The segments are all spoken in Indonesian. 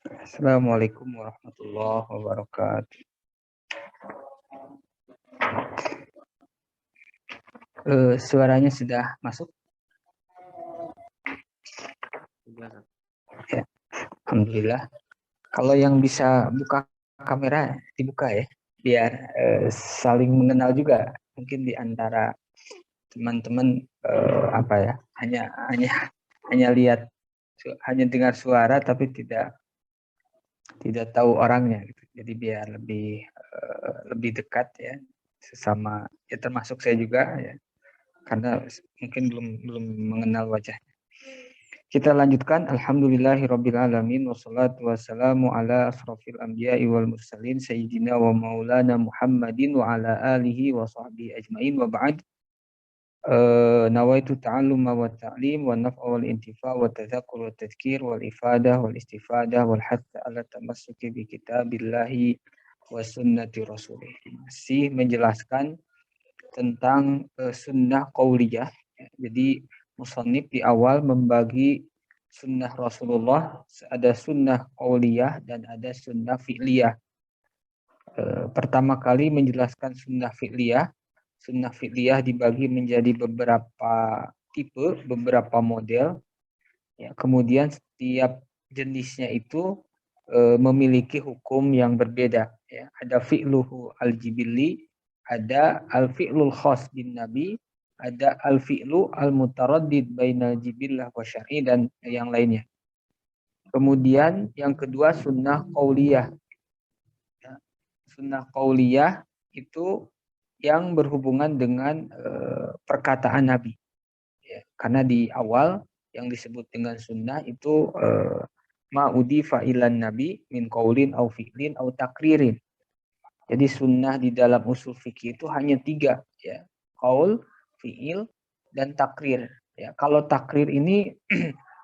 Assalamualaikum warahmatullahi wabarakatuh. Suaranya sudah masuk? Ya, alhamdulillah. Kalau yang bisa buka kamera dibuka ya, biar saling mengenal juga. Mungkin di antara teman-teman apa ya, hanya lihat, hanya dengar suara tapi tidak tahu orangnya gitu. Jadi biar lebih dekat ya, sesama ya, termasuk saya juga ya, karena mungkin belum mengenal wajah. Kita lanjutkan. Alhamdulillahirrabbilalamin. Wassalatu wassalamu ala asrafil anbiya'i wal mursalin. Sayyidina wa maulana Muhammadin wa ala alihi wa sahbihi ajmain wa ba'd. Nawaitu ta'alluma wa ta'lim wa naf'a wal intifa wa tadzakur wa tadhkir wal ifadah wal istifadah wal hatta ala tamassuki bi kitabillahi wa sunnati rasulih. Masih menjelaskan tentang sunnah qauliyah. Jadi musannif di awal membagi sunnah Rasulullah, ada sunnah qauliyah dan ada sunnah fi'liyah. Pertama kali menjelaskan sunnah fi'liyah. Sunnah fi'liyah dibagi menjadi beberapa tipe, beberapa model. Ya, kemudian setiap jenisnya itu memiliki hukum yang berbeda. Ya, ada fi'luhu al-jibilli, ada al-fi'lul khas bin nabi, ada al-fi'lu al-mutaraddid bainal jibillah wa syar'i, dan yang lainnya. Kemudian yang kedua sunnah qauliyah. Ya, sunnah qauliyah itu yang berhubungan dengan perkataan Nabi. Ya, karena di awal yang disebut dengan sunnah itu ma'udi fa'ilan nabi min qaulin au fi'lin au takririn. Jadi sunnah di dalam usul fikih itu hanya 3 ya. Qaul, fi'il, dan takrir. Ya, kalau takrir ini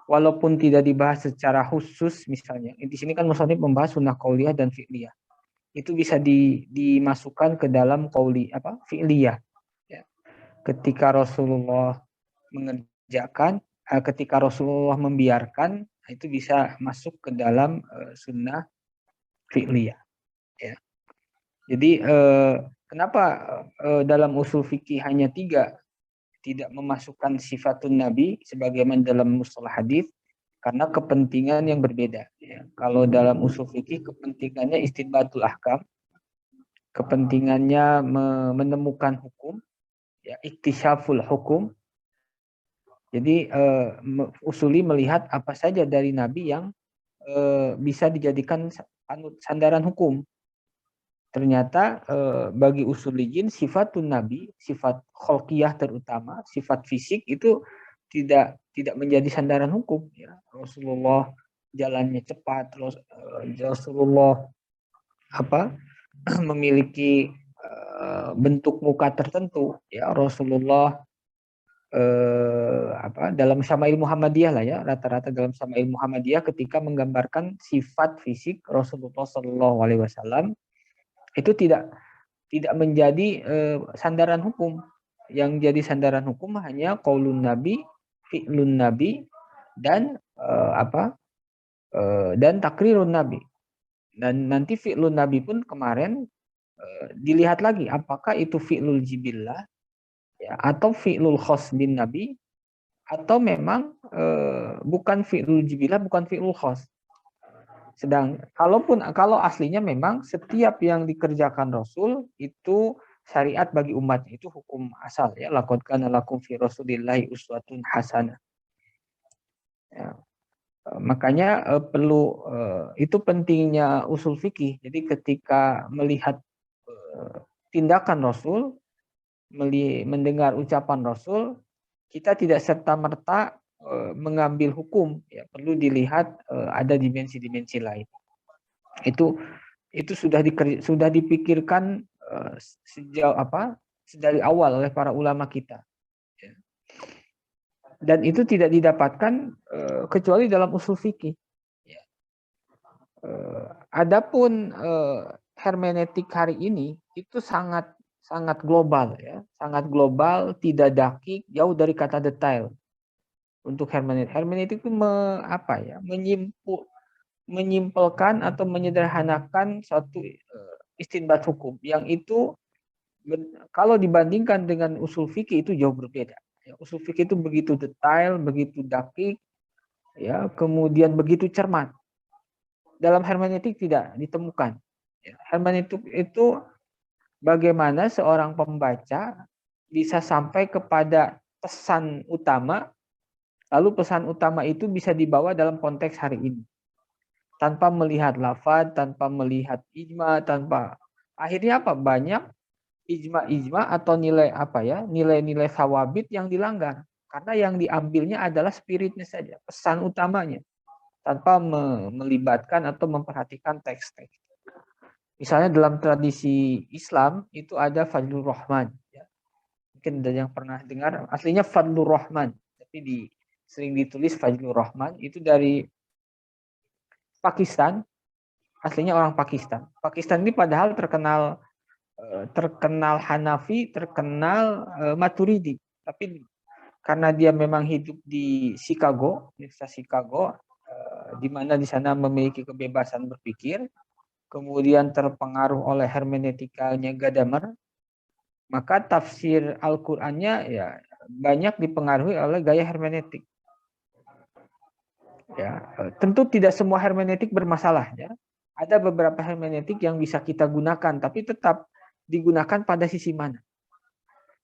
walaupun tidak dibahas secara khusus, misalnya di sini kan musannif membahas sunnah qauliyah dan fi'liyah. Itu bisa dimasukkan ke dalam fi'liyah. Ya. Ketika Rasulullah mengerjakan, ketika Rasulullah membiarkan, itu bisa masuk ke dalam sunnah fi'liyah. Ya. Jadi kenapa dalam usul fikih hanya 3 tidak memasukkan sifatun Nabi sebagaimana dalam mustalah hadis? Karena kepentingan yang berbeda. Ya. Kalau dalam usul fikih kepentingannya istinbatul ahkam, kepentingannya menemukan hukum, ya, iktisyaful hukum. Jadi usuli melihat apa saja dari Nabi yang bisa dijadikan sandaran hukum. Ternyata bagi usuliyin sifatun Nabi, sifat kholqiyah terutama, sifat fisik itu tidak menjadi sandaran hukum. Ya. Rasulullah jalannya cepat, Rasulullah memiliki bentuk muka tertentu. Ya, Rasulullah dalam Syama'il Muhammadiyah lah ya, rata-rata dalam Syama'il Muhammadiyah ketika menggambarkan sifat fisik Rasulullah Shallallahu Alaihi Wasallam itu tidak menjadi sandaran hukum. Yang jadi sandaran hukum hanya qaulun nabi, fi'lun nabi, dan dan takrirun nabi. Dan nanti fi'lun nabi pun kemarin dilihat lagi apakah itu fi'lul jibillah ya, atau fi'lul khas bin nabi, atau memang bukan fi'lul jibillah, bukan fi'lul khas. Kalau aslinya memang setiap yang dikerjakan Rasul itu syariat bagi umatnya, itu hukum asal ya. Laqad kana lakum fi Rasulillahi uswatun hasanah. Ya. Makanya itu pentingnya usul fikih. Jadi ketika melihat tindakan Rasul, mendengar ucapan Rasul, kita tidak serta-merta mengambil hukum, ya, perlu dilihat ada dimensi-dimensi lain. Itu sudah dipikirkan dari awal oleh para ulama kita. Ya. Dan itu tidak didapatkan kecuali dalam usul fikih. Ya. Adapun hermeneutik hari ini itu sangat global ya, sangat global, tidak dakik, jauh dari kata detail. Untuk hermeneutik itu menyimpul menyimpelkan atau menyederhanakan suatu istinbat hukum yang itu kalau dibandingkan dengan usul fikih itu jauh berbeda. Ya, usul fikih itu begitu detail, begitu dakik, ya, kemudian begitu cermat. Dalam hermeneutik tidak ditemukan. Ya, hermeneutik itu bagaimana seorang pembaca bisa sampai kepada pesan utama, lalu pesan utama itu bisa dibawa dalam konteks hari ini. Tanpa melihat lafaz, tanpa melihat ijma, tanpa akhirnya apa? Banyak ijma atau nilai apa ya? Nilai-nilai sawabit yang dilanggar. Karena yang diambilnya adalah spiritnya saja, pesan utamanya, tanpa melibatkan atau memperhatikan teks-teks. Misalnya dalam tradisi Islam itu ada Fadlur Rahman. Ya. Mungkin ada yang pernah dengar. Aslinya Fadlur Rahman, tapi sering ditulis Fadlur Rahman. Itu dari Pakistan. Aslinya orang Pakistan. Pakistan ini padahal terkenal Hanafi, terkenal Maturidi. Tapi karena dia memang hidup di Chicago, Universitas Chicago, di mana di sana memiliki kebebasan berpikir, kemudian terpengaruh oleh hermeneutikanya Gadamer, maka tafsir Al-Qur'annya ya banyak dipengaruhi oleh gaya hermeneutik. Ya, tentu tidak semua hermeneutik bermasalah ya. Ada beberapa hermeneutik yang bisa kita gunakan tapi tetap digunakan pada sisi mana.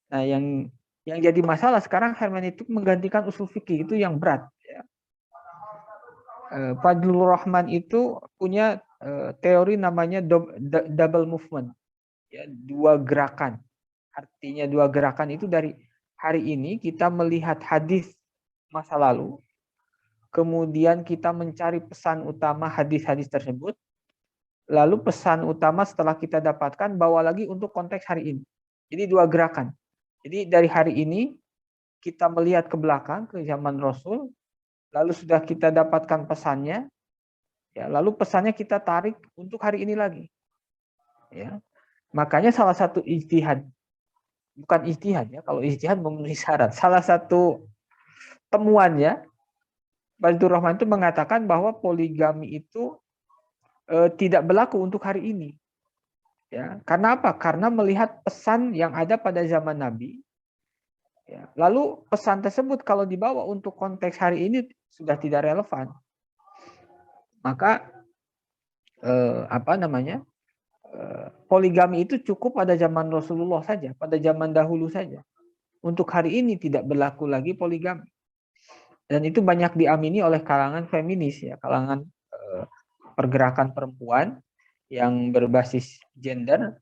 Nah, yang jadi masalah sekarang hermeneutik menggantikan usul fikih itu yang berat ya. Fadlur Rahman itu punya teori namanya double movement. Ya, dua gerakan. Artinya dua gerakan itu dari hari ini kita melihat hadis masa lalu, kemudian kita mencari pesan utama hadis-hadis tersebut, lalu pesan utama setelah kita dapatkan bawa lagi untuk konteks hari ini. Jadi dua gerakan. Jadi dari hari ini kita melihat ke belakang ke zaman Rasul, lalu sudah kita dapatkan pesannya, ya, lalu pesannya kita tarik untuk hari ini lagi. Ya. Makanya salah satu ijtihad, bukan ijtihad ya, kalau ijtihad memenuhi syarat. Salah satu temuannya Fadlur Rahman itu mengatakan bahwa poligami itu tidak berlaku untuk hari ini. Ya, karena apa? Karena melihat pesan yang ada pada zaman Nabi. Ya, lalu pesan tersebut kalau dibawa untuk konteks hari ini sudah tidak relevan. Maka poligami itu cukup pada zaman Rasulullah saja, pada zaman dahulu saja. Untuk hari ini tidak berlaku lagi poligami. Dan itu banyak diamini oleh kalangan feminis ya, kalangan pergerakan perempuan yang berbasis gender.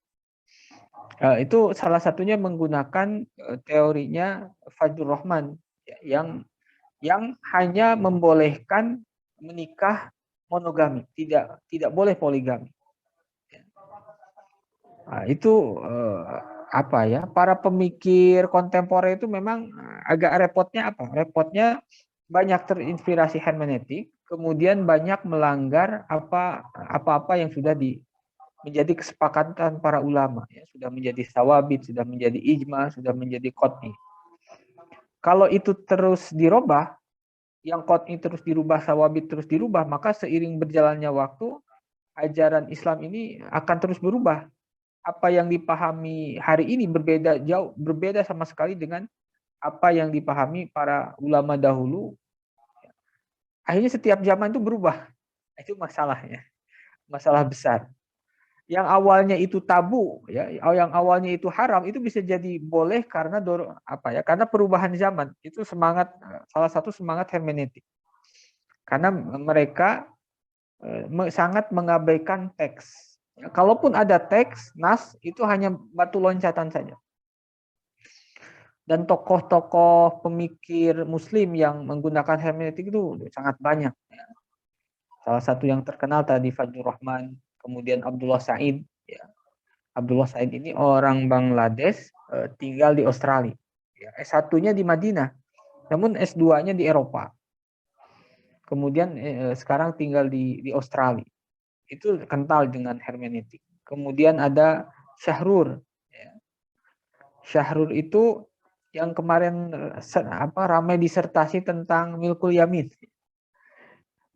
Itu salah satunya menggunakan teorinya Fadlur Rahman ya, yang hanya membolehkan menikah monogami, tidak boleh poligami. Nah, itu apa ya? Para pemikir kontemporer itu memang agak repotnya apa? Repotnya banyak terinspirasi hermeneutik, kemudian banyak melanggar apa-apa yang sudah menjadi kesepakatan para ulama, ya, sudah menjadi sawabit, sudah menjadi ijma, sudah menjadi qot'i. Kalau itu terus dirubah, yang qot'i terus dirubah, sawabit terus dirubah, maka seiring berjalannya waktu, ajaran Islam ini akan terus berubah. Apa yang dipahami hari ini berbeda sama sekali dengan apa yang dipahami para ulama dahulu. Akhirnya setiap zaman itu berubah. Itu masalahnya, masalah besar. Yang awalnya itu tabu, ya, yang awalnya itu haram, itu bisa jadi boleh karena karena perubahan zaman. Itu salah satu semangat hermeneutik. Karena mereka sangat mengabaikan teks. Ya, kalaupun ada teks, nas, itu hanya batu loncatan saja. Dan tokoh-tokoh pemikir muslim yang menggunakan hermeneutik itu sangat banyak. Salah satu yang terkenal tadi Fadlur Rahman, kemudian Abdullah Said. Ya. Abdullah Said ini orang Bangladesh, tinggal di Australia. Ya, S1-nya di Madinah, namun S2-nya di Eropa. Kemudian sekarang tinggal di Australia. Itu kental dengan hermeneutik. Kemudian ada Syahrur. Ya. Syahrur itu yang kemarin ramai disertasi tentang milkul yamin.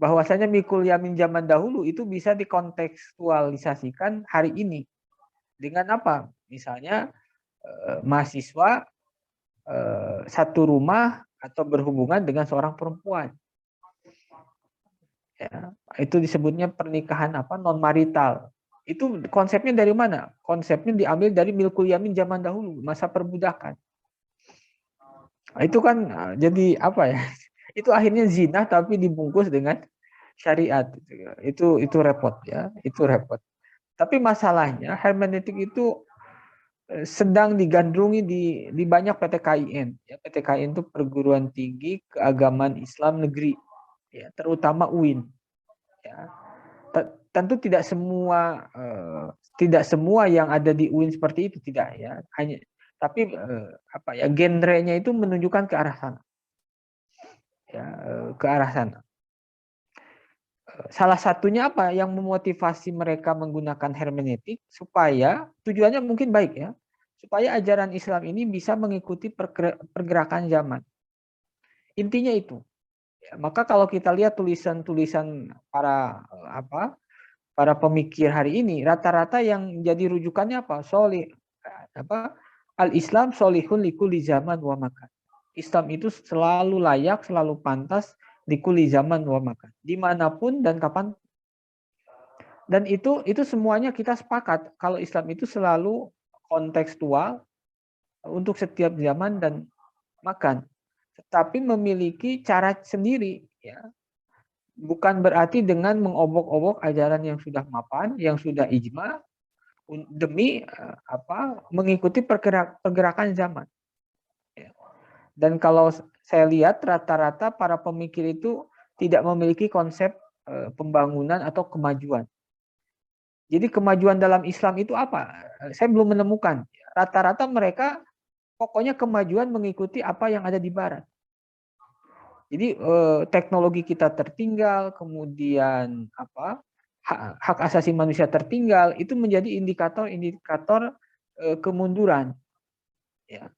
bahwasanya mikul yamin zaman dahulu itu bisa dikontekstualisasikan hari ini dengan apa? Misalnya mahasiswa satu rumah atau berhubungan dengan seorang perempuan. Ya, itu disebutnya pernikahan apa non marital. Itu konsepnya dari mana? Konsepnya diambil dari milkul yamin zaman dahulu, masa perbudakan. Nah, itu kan jadi apa ya? Itu akhirnya zina tapi dibungkus dengan syariat. Itu repot ya, itu repot. Tapi masalahnya hermeneutik itu sedang digandrungi di banyak PTKIN. Ya, PTKIN itu perguruan tinggi keagamaan Islam negeri, ya, terutama UIN. Ya. Tentu tidak semua yang ada di UIN seperti itu, tidak ya. Hanya tapi apa ya, genrenya itu menunjukkan ke arah sana. Ya, ke arah sana. Salah satunya apa yang memotivasi mereka menggunakan hermeneutik supaya tujuannya mungkin baik ya, supaya ajaran Islam ini bisa mengikuti pergerakan zaman. Intinya itu. Ya, maka kalau kita lihat tulisan-tulisan para pemikir hari ini, rata-rata yang jadi rujukannya apa? Al-Islam solihun likuli zaman wa makan. Islam itu selalu layak, selalu pantas likuli zaman wa makan. Dimanapun dan kapan. Dan itu semuanya kita sepakat kalau Islam itu selalu kontekstual untuk setiap zaman dan makan, tetapi memiliki cara sendiri ya. Bukan berarti dengan mengobok-obok ajaran yang sudah mapan, yang sudah ijma demi mengikuti pergerakan zaman. Ya. Dan kalau saya lihat rata-rata para pemikir itu tidak memiliki konsep pembangunan atau kemajuan. Jadi kemajuan dalam Islam itu apa? Saya belum menemukan. Rata-rata mereka pokoknya kemajuan mengikuti apa yang ada di Barat. Jadi teknologi kita tertinggal, kemudian hak asasi manusia tertinggal, itu menjadi indikator kemunduran. Ya.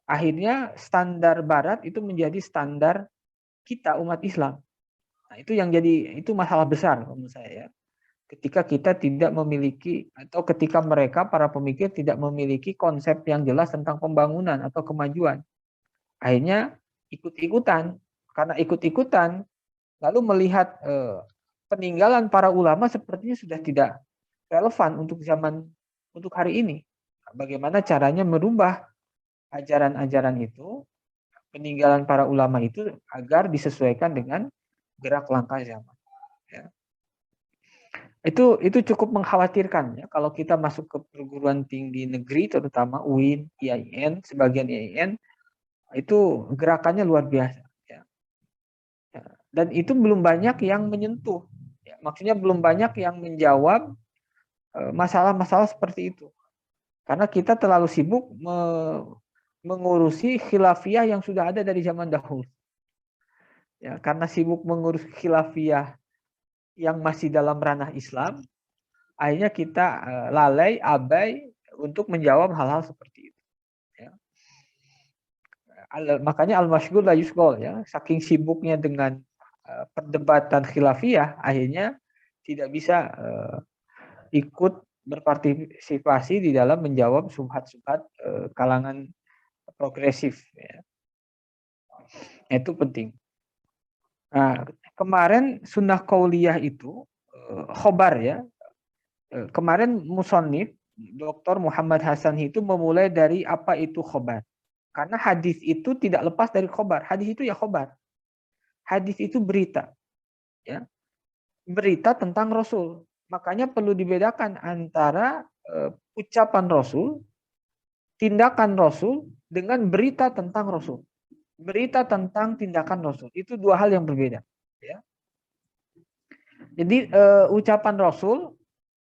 Akhirnya standar Barat itu menjadi standar kita umat Islam. Nah, itu masalah besar menurut saya ya. Ketika kita tidak memiliki atau ketika mereka para pemikir tidak memiliki konsep yang jelas tentang pembangunan atau kemajuan, akhirnya ikut-ikutan. Karena ikut-ikutan lalu melihat peninggalan para ulama sepertinya sudah tidak relevan untuk hari ini. Bagaimana caranya merubah ajaran-ajaran itu, peninggalan para ulama itu agar disesuaikan dengan gerak langkah zaman. Ya. Itu cukup mengkhawatirkan ya kalau kita masuk ke perguruan tinggi negeri, terutama UIN, IAIN, sebagian IAIN itu gerakannya luar biasa ya. Dan itu belum banyak yang menyentuh ya. Maksudnya belum banyak yang menjawab masalah-masalah seperti itu, karena kita terlalu sibuk mengurusi khilafiyah yang sudah ada dari zaman dahulu ya. Karena sibuk mengurus khilafiyah yang masih dalam ranah Islam, akhirnya kita lalai, abai untuk menjawab hal-hal seperti itu. Ya. Makanya al-masyghul la yusghal ya, saking sibuknya dengan perdebatan khilafiyah, akhirnya tidak bisa ikut berpartisipasi di dalam menjawab subhat-subhat kalangan progresif. Ya. Itu penting. Nah, kemarin sunnah qauliyah itu khobar ya. Kemarin musonif Dr. Muhammad Hasan itu memulai dari apa itu khobar. Karena hadis itu tidak lepas dari khobar. Hadis itu ya khobar. Hadis itu berita. Ya. Berita tentang Rasul. Makanya perlu dibedakan antara ucapan Rasul, tindakan Rasul, dengan berita tentang Rasul. Berita tentang tindakan Rasul. Itu dua hal yang berbeda. Ya. Jadi ucapan Rasul,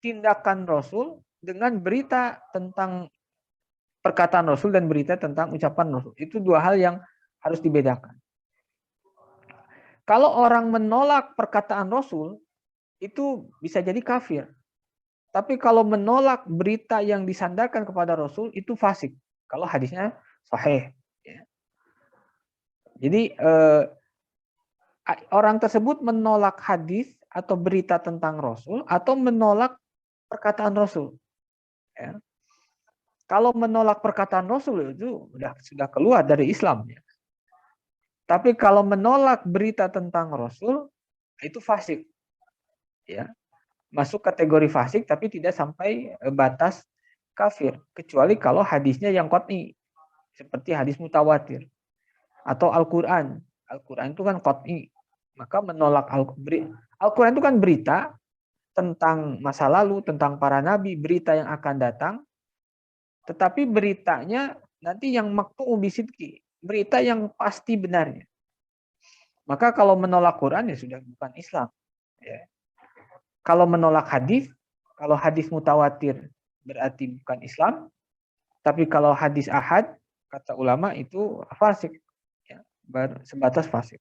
tindakan Rasul, dengan berita tentang perkataan Rasul dan berita tentang ucapan Rasul. Itu dua hal yang harus dibedakan. Kalau orang menolak perkataan Rasul, itu bisa jadi kafir. Tapi kalau menolak berita yang disandarkan kepada Rasul, itu fasik. Kalau hadisnya sahih. Ya. Jadi orang tersebut menolak hadis atau berita tentang Rasul atau menolak perkataan Rasul. Ya. Kalau menolak perkataan Rasul itu sudah keluar dari Islam. Ya. Tapi kalau menolak berita tentang Rasul itu fasik. Ya. Masuk kategori fasik tapi tidak sampai batas kafir. Kecuali kalau hadisnya yang qat'i. Seperti hadis mutawatir. Atau Al-Quran. Al-Quran itu kan qat'i. Maka menolak Al-Quran itu kan berita tentang masa lalu, tentang para nabi, berita yang akan datang. Tetapi beritanya nanti yang maqtu'u bisidqi, berita yang pasti benarnya. Maka kalau menolak Quran ya sudah bukan Islam. Ya. Kalau menolak hadis, kalau hadis mutawatir berarti bukan Islam. Tapi kalau hadis ahad, kata ulama itu fasik. Ya, sebatas fasik.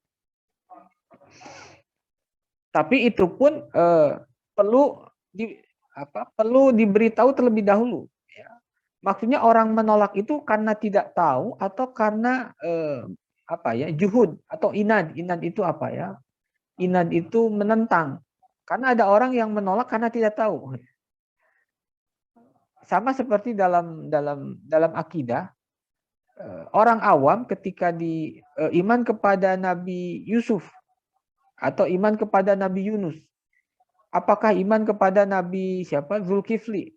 Tapi itu pun perlu diberitahu terlebih dahulu. Ya. Maksudnya orang menolak itu karena tidak tahu atau karena juhud atau inad. Inad itu apa ya? Inad itu menentang. Karena ada orang yang menolak karena tidak tahu. Sama seperti dalam akidah, orang awam ketika iman kepada Nabi Yusuf atau iman kepada Nabi Yunus, apakah iman kepada Nabi Zulkifli?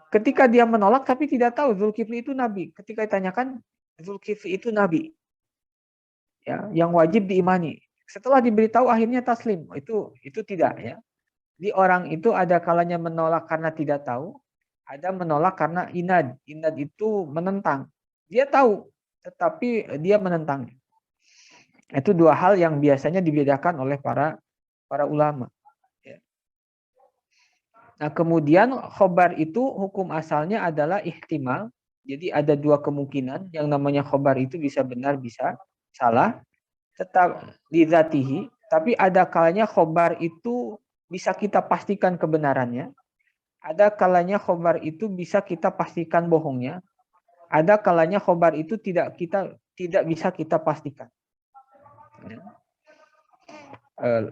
Ketika dia menolak tapi tidak tahu Zulkifli itu Nabi. Ketika ditanyakan Zulkifli itu Nabi, ya, yang wajib diimani. Setelah diberitahu akhirnya taslim. Itu tidak, ya. Di orang itu ada kalanya menolak karena tidak tahu, ada menolak karena inad. Inad itu menentang. Dia tahu, tetapi dia menentang. Itu dua hal yang biasanya dibedakan oleh para ulama. Nah, kemudian khobar itu hukum asalnya adalah ihtimal. Jadi ada dua kemungkinan. Yang namanya khobar itu bisa benar, bisa salah. Tetap lidzatihi. Tapi ada kalanya khobar itu bisa kita pastikan kebenarannya. Ada kalanya khobar itu bisa kita pastikan bohongnya. Ada kalanya khobar itu tidak bisa kita pastikan.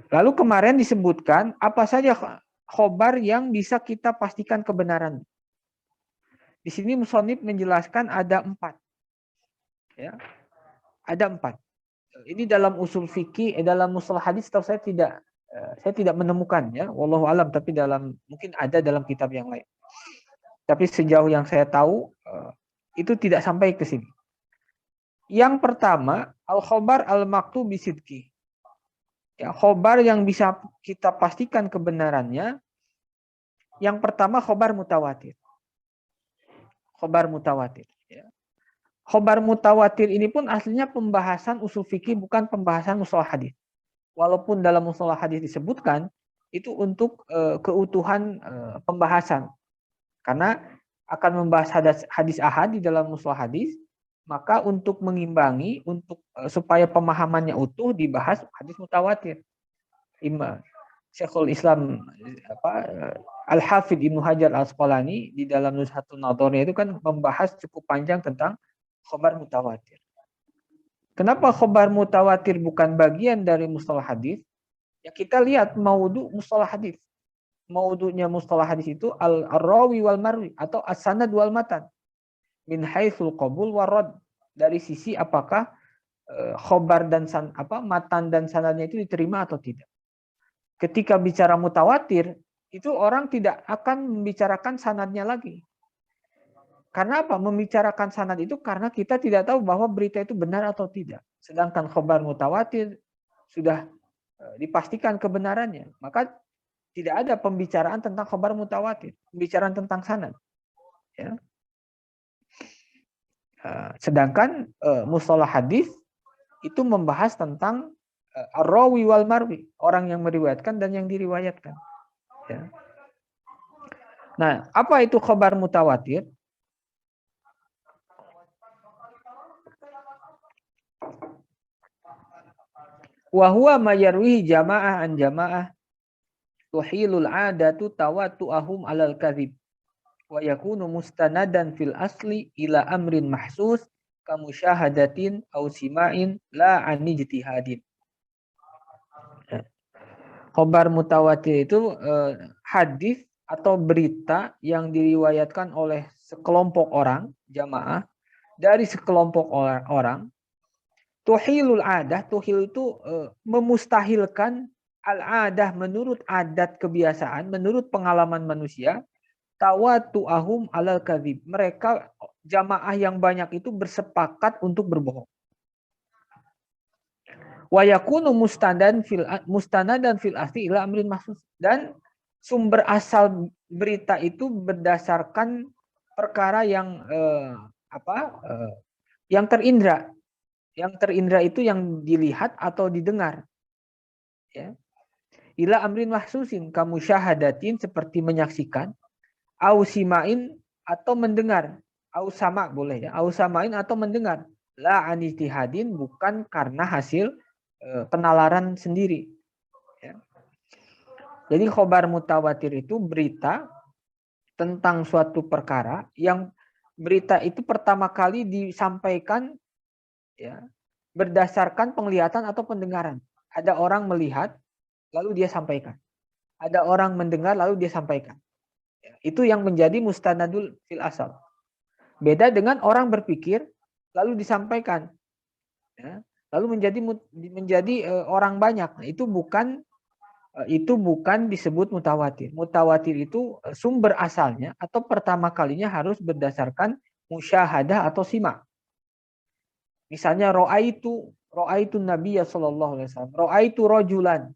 Lalu kemarin disebutkan apa saja khobar yang bisa kita pastikan kebenaran. Di sini musonib menjelaskan ada 4. Ya, ada 4. Ini dalam usul fikih, dalam mustalah hadis, tahu saya tidak menemukan, ya, wallahu alam, tapi mungkin ada dalam kitab yang lain. Tapi sejauh yang saya tahu itu tidak sampai ke sini. Yang pertama, al-khobar al-maktu bisidki. Ya, khobar yang bisa kita pastikan kebenarannya. Yang pertama khobar mutawatir. Khobar mutawatir. Ya. Khobar mutawatir ini pun aslinya pembahasan usul fikih, bukan pembahasan mustalah hadis. Walaupun dalam mustalah hadis disebutkan, itu untuk keutuhan pembahasan. Karena akan membahas hadis ahad di dalam mustalah hadis, maka untuk mengimbangi, supaya pemahamannya utuh, dibahas hadis mutawatir. Syekhul Islam Al-Hafidh Ibnu Hajar Al-Asqalani di dalam Nuzhatun Nadhariyah itu kan membahas cukup panjang tentang khobar mutawatir. Kenapa khobar mutawatir bukan bagian dari mustalah hadis? Ya, kita lihat maudhu mustalah hadis. Maudhunya mustalah hadis itu al-rawi wal marwi atau as-sanad wal matan. Min haitsul qabul warad, dari sisi apakah khobar dan matan dan sanadnya itu diterima atau tidak. Ketika bicara mutawatir, itu orang tidak akan membicarakan sanadnya lagi. Karena apa? Membicarakan sanad itu karena kita tidak tahu bahwa berita itu benar atau tidak. Sedangkan khobar mutawatir sudah dipastikan kebenarannya. Maka tidak ada pembicaraan tentang khobar mutawatir. Pembicaraan tentang sanad. Ya. Sedangkan mustalah hadis itu membahas tentang ar-rawi wal marwi, orang yang meriwayatkan dan yang diriwayatkan. Ya. Nah, apa itu khabar mutawatir? Wa huwa ma yarwihi jamaah an jamaah tuhilul adatu tawatu'ahum alal kadhib wa yakunu mustanadan fil asli ila amrin mahsus kamusyahadatin aw sima'in la an ijtihadin. Khobar mutawatir itu hadis atau berita yang diriwayatkan oleh sekelompok orang, jamaah, dari sekelompok orang. Tuhilul adah, tuhil itu memustahilkan al-adah menurut adat kebiasaan, menurut pengalaman manusia, tawatu'ahum alal kadhib. Mereka jamaah yang banyak itu bersepakat untuk berbohong. Wa yakunu mustanadan fil asli ila amrin mahsus. Dan sumber asal berita itu berdasarkan perkara yang yang terindra. Yang terindra itu yang dilihat atau didengar. Ya. Ila amrin mahsusin, kamu syahadatin seperti menyaksikan, au simain atau mendengar, au sama boleh ya, au samain atau mendengar, la anijtihadin, bukan karena hasil penalaran sendiri. Ya. Jadi khobar mutawatir itu berita tentang suatu perkara yang berita itu pertama kali disampaikan ya berdasarkan penglihatan atau pendengaran. Ada orang melihat lalu dia sampaikan. Ada orang mendengar lalu dia sampaikan. Ya, itu yang menjadi mustanadul fil asal. Beda dengan orang berpikir lalu disampaikan. Ya, lalu menjadi orang banyak. Nah, itu bukan disebut mutawatir. Mutawatir itu sumber asalnya atau pertama kalinya harus berdasarkan musyahadah atau simak. Misalnya ro'aitu Nabiya sallallahu alaihi wasallam, ro'aitu rojulan,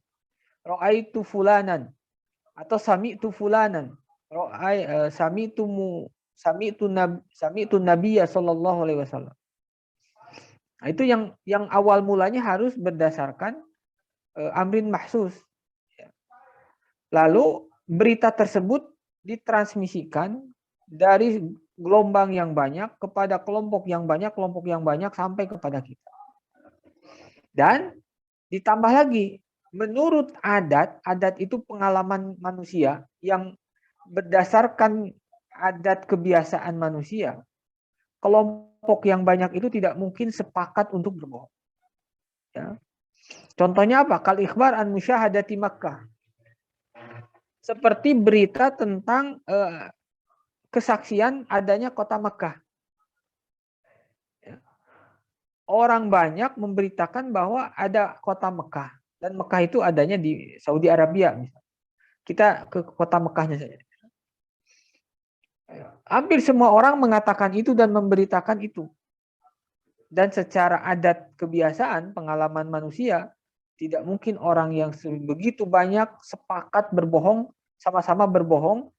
ro'aitu fulanan, atau sami'tu fulanan, sami'tu Nabiya sallallahu alaihi wasallam. Nah, itu yang awal mulanya harus berdasarkan amrin mahsus. Lalu berita tersebut ditransmisikan dari gelombang yang banyak kepada kelompok yang banyak sampai kepada kita. Dan ditambah lagi, menurut adat itu pengalaman manusia yang berdasarkan adat kebiasaan manusia, kelompok yang banyak itu tidak mungkin sepakat untuk berbohong. Ya. Contohnya apa? Kal ikhbar an musyahadati Makkah. Seperti berita tentang kesaksian adanya kota Mekah. Orang banyak memberitakan bahwa ada kota Mekah. Dan Mekah itu adanya di Saudi Arabia. Kita ke kota Mekahnya saja. Hampir semua orang mengatakan itu dan memberitakan itu. Dan secara adat kebiasaan, pengalaman manusia, tidak mungkin orang yang begitu banyak sepakat berbohong, sama-sama berbohong,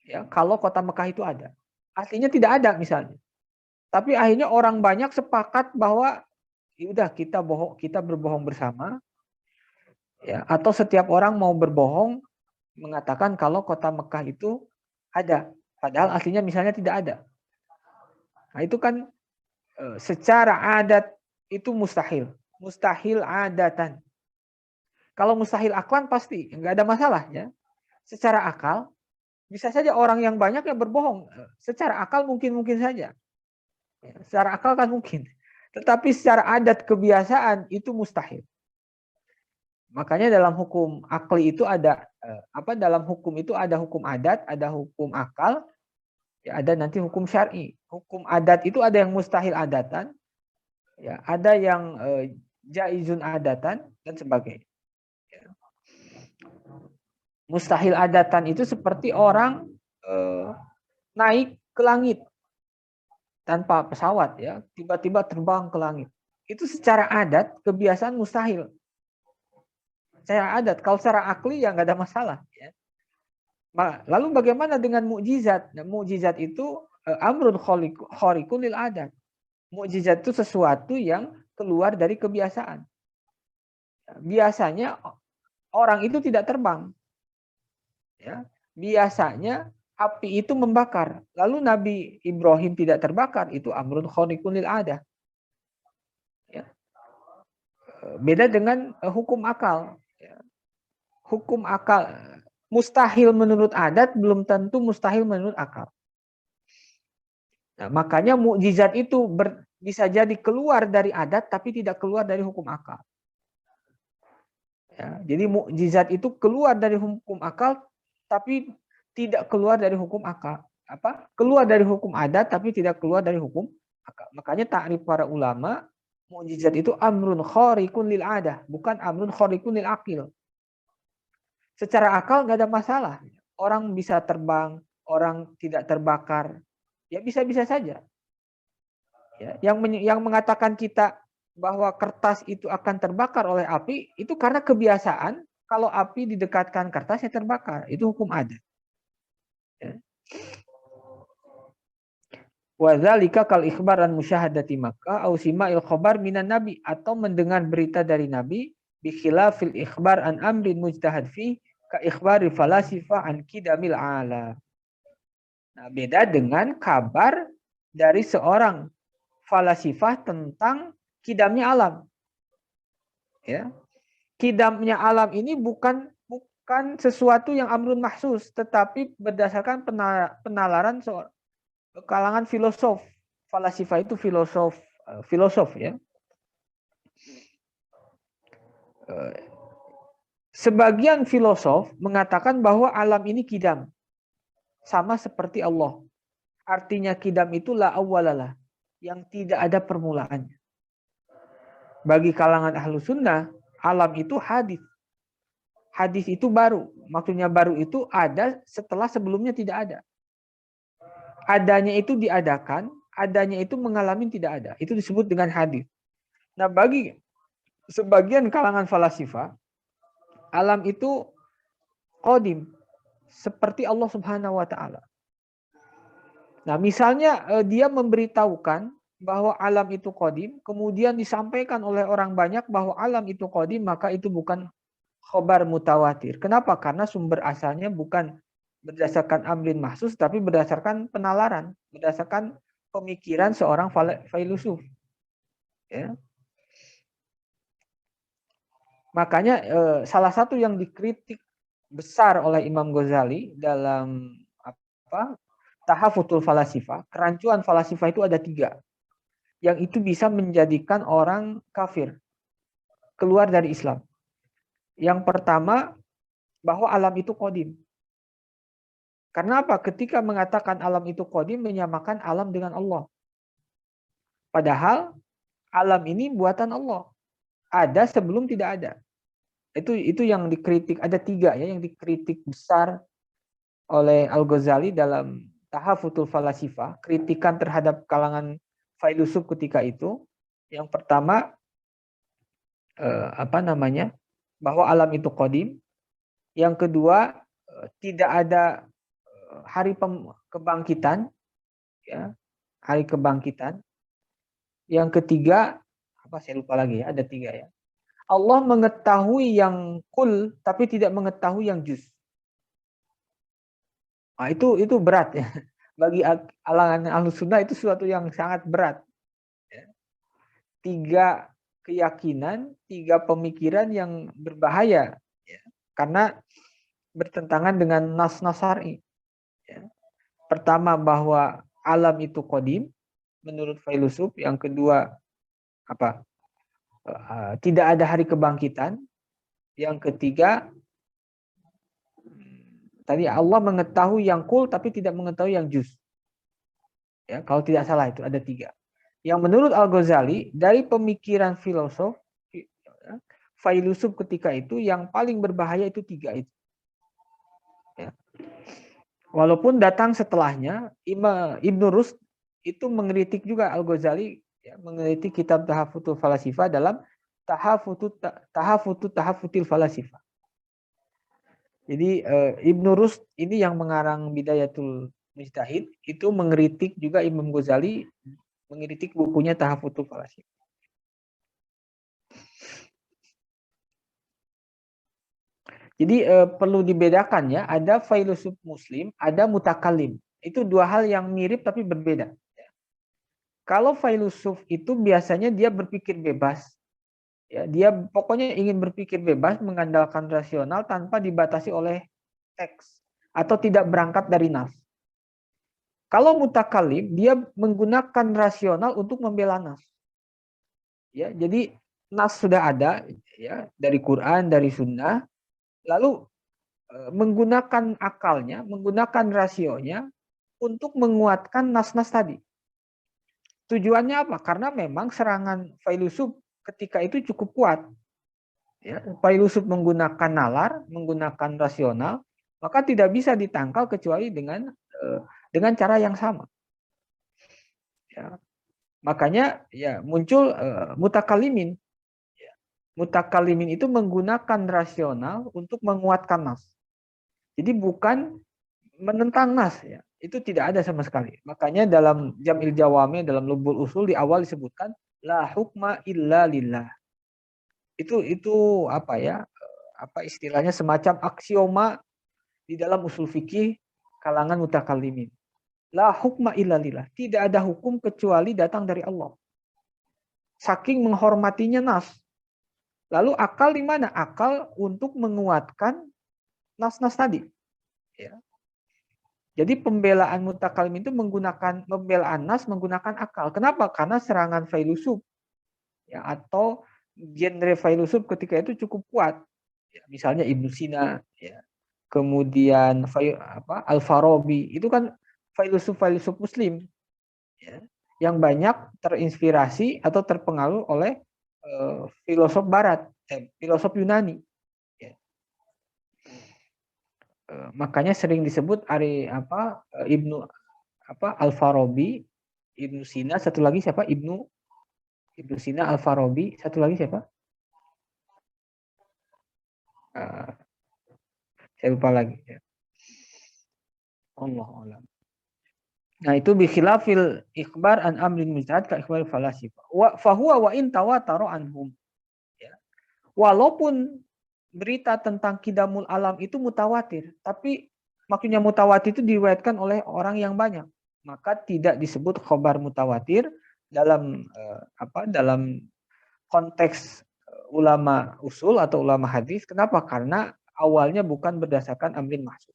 ya, kalau kota Mekah itu ada. Aslinya tidak ada misalnya. Tapi akhirnya orang banyak sepakat bahwa udah kita berbohong bersama. Ya, atau setiap orang mau berbohong mengatakan kalau kota Mekah itu ada, padahal aslinya misalnya tidak ada. Nah, itu kan secara adat itu mustahil adatan. Kalau mustahil aklan pasti nggak ada masalah ya. Secara akal bisa saja orang yang banyak yang berbohong. Secara akal mungkin saja. Secara akal kan mungkin. Tetapi secara adat kebiasaan itu mustahil. Makanya dalam hukum akli itu ada dalam hukum itu ada hukum adat, ada hukum akal, ya ada nanti hukum syar'i. Hukum adat itu ada yang mustahil adatan, ya ada yang jaizun adatan dan sebagainya. Ya. Mustahil adatan itu seperti orang naik ke langit tanpa pesawat, ya tiba-tiba terbang ke langit. Itu secara adat kebiasaan mustahil. Secara adat, kalau secara akli ya nggak ada masalah. Ya. Lalu bagaimana dengan mukjizat? Nah, mukjizat itu amrun khariqun lil adat. Mukjizat itu sesuatu yang keluar dari kebiasaan. Biasanya orang itu tidak terbang. Ya. Biasanya api itu membakar. Lalu Nabi Ibrahim tidak terbakar, itu amrun khariqun lil adat. Ya. Beda dengan hukum akal. Ya. Hukum akal mustahil menurut adat belum tentu mustahil menurut akal. Nah, makanya mukjizat itu bisa jadi keluar dari adat tapi tidak keluar dari hukum akal. Ya, jadi mukjizat itu keluar dari hukum akal, tapi tidak keluar dari hukum akal. Keluar dari hukum adat, tapi tidak keluar dari hukum akal. Makanya takrif para ulama, mukjizat itu amrun khariqun lil adah, bukan amrun khariqun lil akil. Secara akal nggak ada masalah. Orang bisa terbang, orang tidak terbakar, ya bisa-bisa saja. Ya, yang mengatakan kita bahwa kertas itu akan terbakar oleh api itu karena kebiasaan kalau api didekatkan kertas ya terbakar, itu hukum adat. Ya. Wadzalika kal ikhbar an musyahadati Makkah au sima'il khabar minan nabi, atau mendengar berita dari nabi bi khilafil ikhbar an amrin mujtahad fi ka ikhbari falasifa an kidamil ala. Nah, beda dengan kabar dari seorang falasifah tentang kidamnya alam. Ya. Kidamnya alam ini bukan sesuatu yang amrun mahsus, tetapi berdasarkan penalaran kalangan filosof. Falasifah itu filosof ya. Sebagian filosof mengatakan bahwa alam ini kidam, sama seperti Allah. Artinya kidam itu la awwalalah, yang tidak ada permulaannya. Bagi kalangan ahlu sunnah, alam itu hadis. Hadis itu baru. Maksudnya baru itu ada setelah sebelumnya tidak ada. Adanya itu diadakan, adanya itu mengalami tidak ada. Itu disebut dengan hadis. Nah, bagi sebagian kalangan falasifah, alam itu qadim, seperti Allah Subhanahu wa taala. Nah, misalnya dia memberitahukan bahwa alam itu qadim, kemudian disampaikan oleh orang banyak bahwa alam itu qadim, maka itu bukan khobar mutawatir. Kenapa? Karena sumber asalnya bukan berdasarkan amrin mahsus, tapi berdasarkan penalaran, berdasarkan pemikiran seorang filosof. Ya. Makanya salah satu yang dikritik besar oleh Imam Ghazali dalam Tahafutul Falasifah, kerancuan falasifah itu ada 3. Yang itu bisa menjadikan orang kafir, keluar dari Islam. Yang pertama, bahwa alam itu qadim. Karena apa? Ketika mengatakan alam itu qadim, menyamakan alam dengan Allah. Padahal alam ini buatan Allah. Ada sebelum tidak ada. Itu yang dikritik. Ada 3 ya yang dikritik besar oleh Al-Ghazali dalam Tahafutul Falasifah. Kritikan terhadap kalangan filosof ketika itu. Yang pertama, bahwa alam itu qadim. Yang kedua, tidak ada hari kebangkitan, ya, hari kebangkitan. Yang ketiga, saya lupa lagi ya, ada 3 ya. Allah mengetahui yang kul, tapi tidak mengetahui yang juz. Nah, itu berat ya. Bagi kalangan Ahlus Sunnah itu sesuatu yang sangat berat. 3 keyakinan, 3 pemikiran yang berbahaya, ya, karena bertentangan dengan nas-nas syar'i. Ya. Pertama, bahwa alam itu qadim menurut filosof. Yang kedua, tidak ada hari kebangkitan. Yang ketiga, tadi Allah mengetahui yang kul tapi tidak mengetahui yang juz. Ya, kalau tidak salah itu ada 3. Yang menurut Al-Ghazali dari pemikiran filosof, filosof ketika itu yang paling berbahaya itu 3 itu. Ya. Walaupun datang setelahnya, Ibnu Rushd itu mengkritik juga Al-Ghazali, ya, mengkritik kitab Tahafutul Falasifah dalam Tahafutil Falasifah. Jadi Ibnu Rushd ini yang mengarang Bidayatul Mujtahid itu mengkritik juga Imam Ghazali, mengkritik bukunya Tahafutul Falasifah. Jadi perlu dibedakan ya, ada filosof muslim, ada mutakalim. Itu 2 hal yang mirip tapi berbeda. Kalau filosof itu biasanya dia berpikir bebas. Ya, dia pokoknya ingin berpikir bebas, mengandalkan rasional tanpa dibatasi oleh teks atau tidak berangkat dari nas. Kalau mutakalim, dia menggunakan rasional untuk membela nas. Ya, jadi nas sudah ada ya dari Quran, dari Sunnah, lalu menggunakan akalnya, menggunakan rasionya untuk menguatkan nas-nas tadi. Tujuannya apa? Karena memang serangan filsuf ketika itu cukup kuat. Ya, filsuf menggunakan nalar, menggunakan rasional, maka tidak bisa ditangkal kecuali dengan cara yang sama. Ya. Makanya ya muncul mutakalimin. Ya. Mutakalimin itu menggunakan rasional untuk menguatkan nas. Jadi bukan menentang nas, ya. Itu tidak ada sama sekali. Makanya dalam Jam'il Jawami, dalam Lubul Usul di awal disebutkan la hukma illa lillah. Itu apa ya? Apa istilahnya, semacam aksioma di dalam usul fikih kalangan mutakallimin. La hukma illa lillah. Tidak ada hukum kecuali datang dari Allah. Saking menghormatinya nas. Lalu akal di mana? Akal untuk menguatkan nas-nas tadi. Ya. Jadi pembelaan mutakalim itu menggunakan pembelaan nas menggunakan akal. Kenapa? Karena serangan filsuf ya, atau genre filsuf ketika itu cukup kuat. Ya, misalnya Ibnu Sina, ya. Kemudian Al-Farabi, itu kan filsuf-filsuf Muslim, ya, yang banyak terinspirasi atau terpengaruh oleh filosof Barat, filosof Yunani. Ya. Makanya sering disebut Ibnu Al-Farabi, Ibnu Sina, satu lagi siapa? Ibnu Sina, Al-Farabi, satu lagi siapa? Saya lupa lagi. Ya. Allah alam. Nah, itu bikhilafil ikhbar an amrin mujtahid ka ikhbar falasifah. Wa fahuwa wa in tawataru anhum. Ya. Walaupun berita tentang kidamul alam itu mutawatir, tapi maksudnya mutawatir itu diriwayatkan oleh orang yang banyak, maka tidak disebut khobar mutawatir dalam dalam konteks ulama usul atau ulama hadis. Kenapa? Karena awalnya bukan berdasarkan amrin mahsus.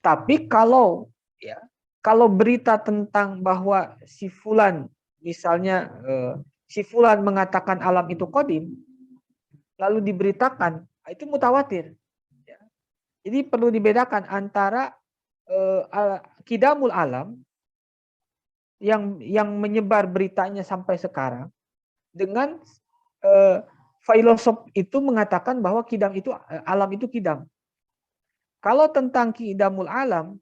Tapi kalau berita tentang bahwa si fulan, misalnya si fulan mengatakan alam itu qadim, lalu diberitakan, itu mutawatir. Ya. Jadi perlu dibedakan antara kidamul alam yang menyebar beritanya sampai sekarang dengan filosof itu mengatakan bahwa alam itu kidam. Kalau tentang kidamul alam,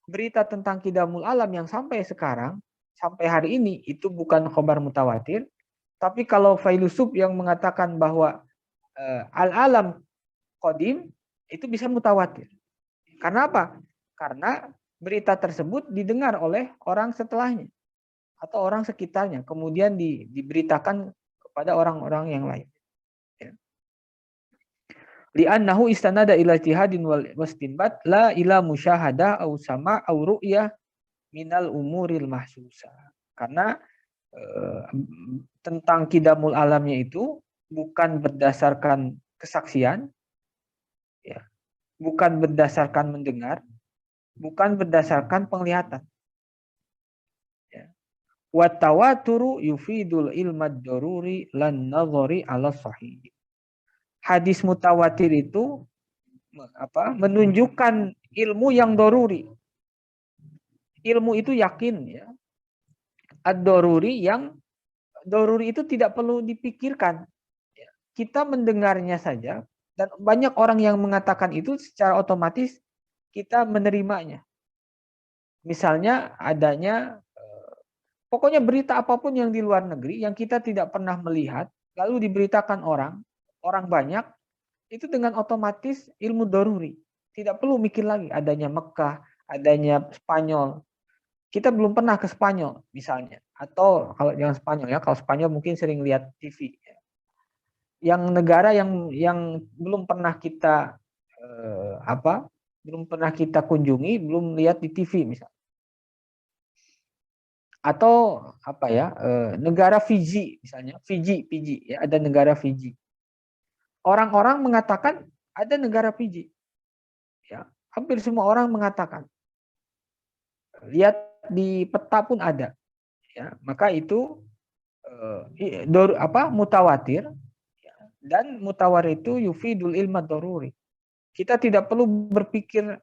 berita tentang kidamul alam yang sampai sekarang, sampai hari ini, itu bukan khobar mutawatir. Tapi kalau filsuf yang mengatakan bahwa al-alam qadim, itu bisa mutawatir. Karena apa? Karena berita tersebut didengar oleh orang setelahnya atau orang sekitarnya, kemudian diberitakan kepada orang-orang yang lain. Li'annahu istanada ila ijtihadin wal wastinbat la ila musyahadah au sama' au ru'yah minal umuril mahsusa. Karena tentang kidamul alamnya itu bukan berdasarkan kesaksian, ya, bukan berdasarkan mendengar, bukan berdasarkan penglihatan. Ya. Wa tawaturu yufidul ilmad daruri lan nadhari ala sahih. Hadis mutawatir itu menunjukkan ilmu yang doruri. Ilmu itu yakin, ya. Ad-doruri, yang doruri itu tidak perlu dipikirkan. Kita mendengarnya saja, dan banyak orang yang mengatakan itu secara otomatis kita menerimanya. Misalnya adanya pokoknya berita apapun yang di luar negeri yang kita tidak pernah melihat, lalu diberitakan orang banyak, itu dengan otomatis ilmu doruri. Tidak perlu mikir lagi adanya Mekah, adanya Spanyol. Kita belum pernah ke Spanyol misalnya. Atau kalau jangan Spanyol ya, kalau Spanyol mungkin sering lihat TV. Yang negara yang belum pernah kita belum pernah kita kunjungi, belum lihat di TV misalnya. Atau negara Fiji misalnya, Fiji ya, ada negara Fiji. Orang-orang mengatakan ada negara Fiji. Ya, hampir semua orang mengatakan. Lihat di peta pun ada. Ya, maka itu mutawatir, dan mutawatir itu yufidul ilma daruri. Kita tidak perlu berpikir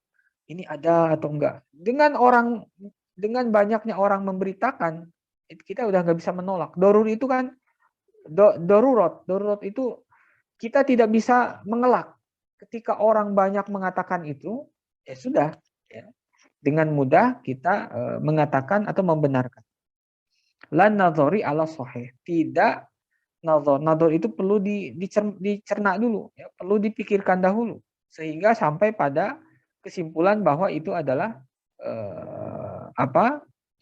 ini ada atau enggak. Dengan banyaknya orang memberitakan, kita udah nggak bisa menolak. Daruri itu kan darurat itu kita tidak bisa mengelak. Ketika orang banyak mengatakan itu, ya sudah, ya. Dengan mudah kita mengatakan atau membenarkan. Lan nadhari ala sahih. Tidak nadhar. Nadhar itu perlu dicerna dulu, ya, perlu dipikirkan dahulu sehingga sampai pada kesimpulan bahwa itu adalah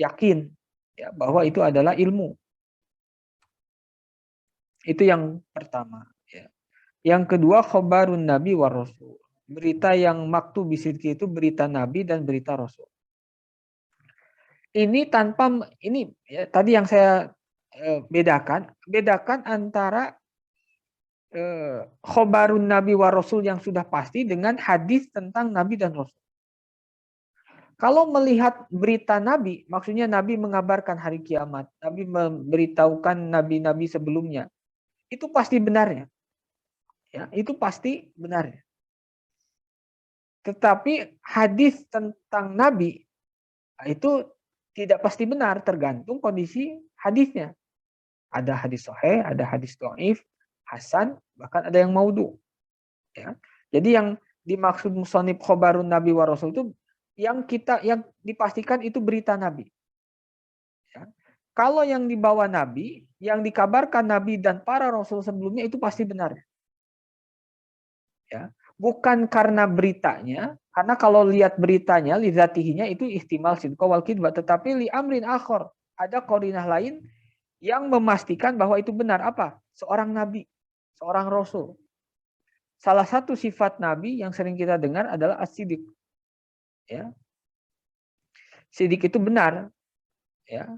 yakin, ya, bahwa itu adalah ilmu. Itu yang pertama, ya. Yang kedua, khobarun nabi war rasul. Berita yang maktu bisidki itu berita nabi dan berita rasul. Ini ya, tadi yang saya bedakan antara khobarun nabi war rasul yang sudah pasti dengan hadis tentang nabi dan rasul. Kalau melihat berita nabi, maksudnya nabi mengabarkan hari kiamat, nabi memberitahukan nabi-nabi sebelumnya, itu pasti benarnya. Ya, itu pasti benarnya. Tetapi hadis tentang nabi itu tidak pasti benar, tergantung kondisi hadisnya. Ada hadis sahih, ada hadis dhaif, hasan, bahkan ada yang maudhu. Ya. Jadi yang dimaksud musonib khobarun nabi wa rasul itu yang dipastikan itu berita nabi. Ya. Kalau yang dibawa nabi, yang dikabarkan nabi dan para rasul sebelumnya itu pasti benar. Ya. Bukan karena beritanya, karena kalau lihat beritanya, lidzatihinya itu ihtimal sidqa wal kidba, tetapi li amrin akhor, ada korinah lain yang memastikan bahwa itu benar. Apa? Seorang nabi, seorang rasul. Salah satu sifat nabi yang sering kita dengar adalah as-sidiq. Ya. Sidik itu benar, ya.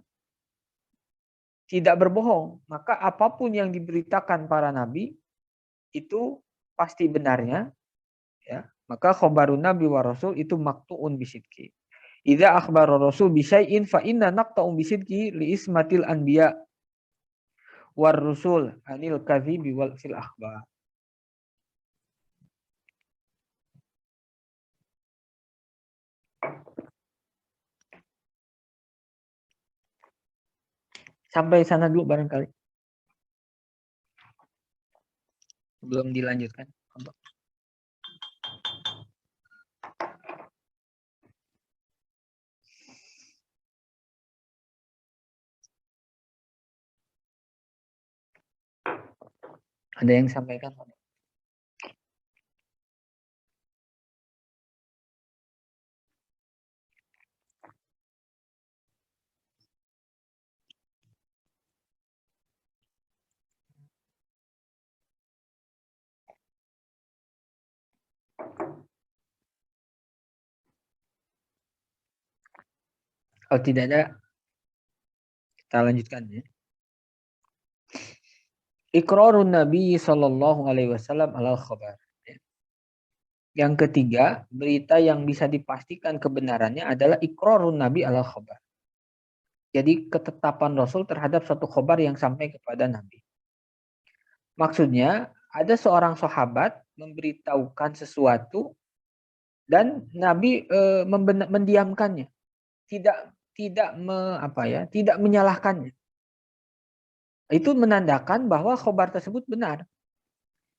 Tidak berbohong. Maka apapun yang diberitakan para nabi itu pasti benarnya, ya. Maka khobarun nabi wa rasul itu maktuun bisidki. Idza akhbara rasul bi syai'in fa inna naqta'u bisidki li ismatil anbiya war rusul anil kadhibi wal fil akhbar. Sampai sana dulu barangkali. Belum dilanjutkan. Ada yang sampaikan? Kalau tidak ada, kita lanjutkan ya. Iqrarun Nabi sallallahu alaihi wasallam alal khabar. Yang ketiga, berita yang bisa dipastikan kebenarannya adalah iqrarun Nabi alal khabar. Jadi ketetapan Rasul terhadap satu khabar yang sampai kepada Nabi. Maksudnya, ada seorang sahabat memberitahukan sesuatu dan Nabi mendiamkannya, tidak menyalahkannya. Itu menandakan bahwa khabar tersebut benar.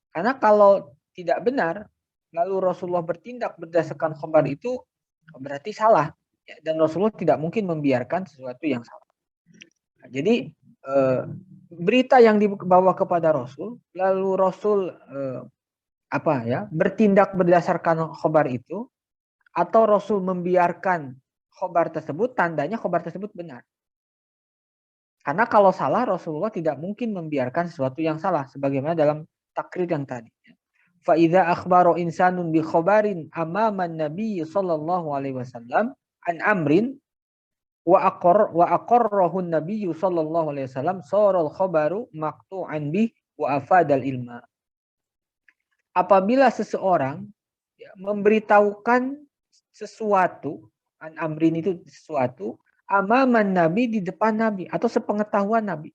Karena kalau tidak benar, lalu Rasulullah bertindak berdasarkan khabar itu, berarti salah. Dan Rasulullah tidak mungkin membiarkan sesuatu yang salah. Nah, jadi berita yang dibawa kepada Rasul, lalu Rasul bertindak berdasarkan khabar itu, atau Rasul membiarkan khabar tersebut, tandanya khabar tersebut benar. Karena kalau salah, Rasulullah tidak mungkin membiarkan sesuatu yang salah, sebagaimana dalam takrir yang tadi. Fa idza akhbara insanun bi khabarin amama an-nabi sallallahu alaihi wasallam an amrin wa aqarrahu an-nabi sallallahu alaihi wasallam sara al-khabaru maqtu'an bih wa afadal ilma. Apabila seseorang memberitahukan sesuatu, an amrin itu sesuatu, amaman nabi, di depan nabi atau sepengetahuan nabi.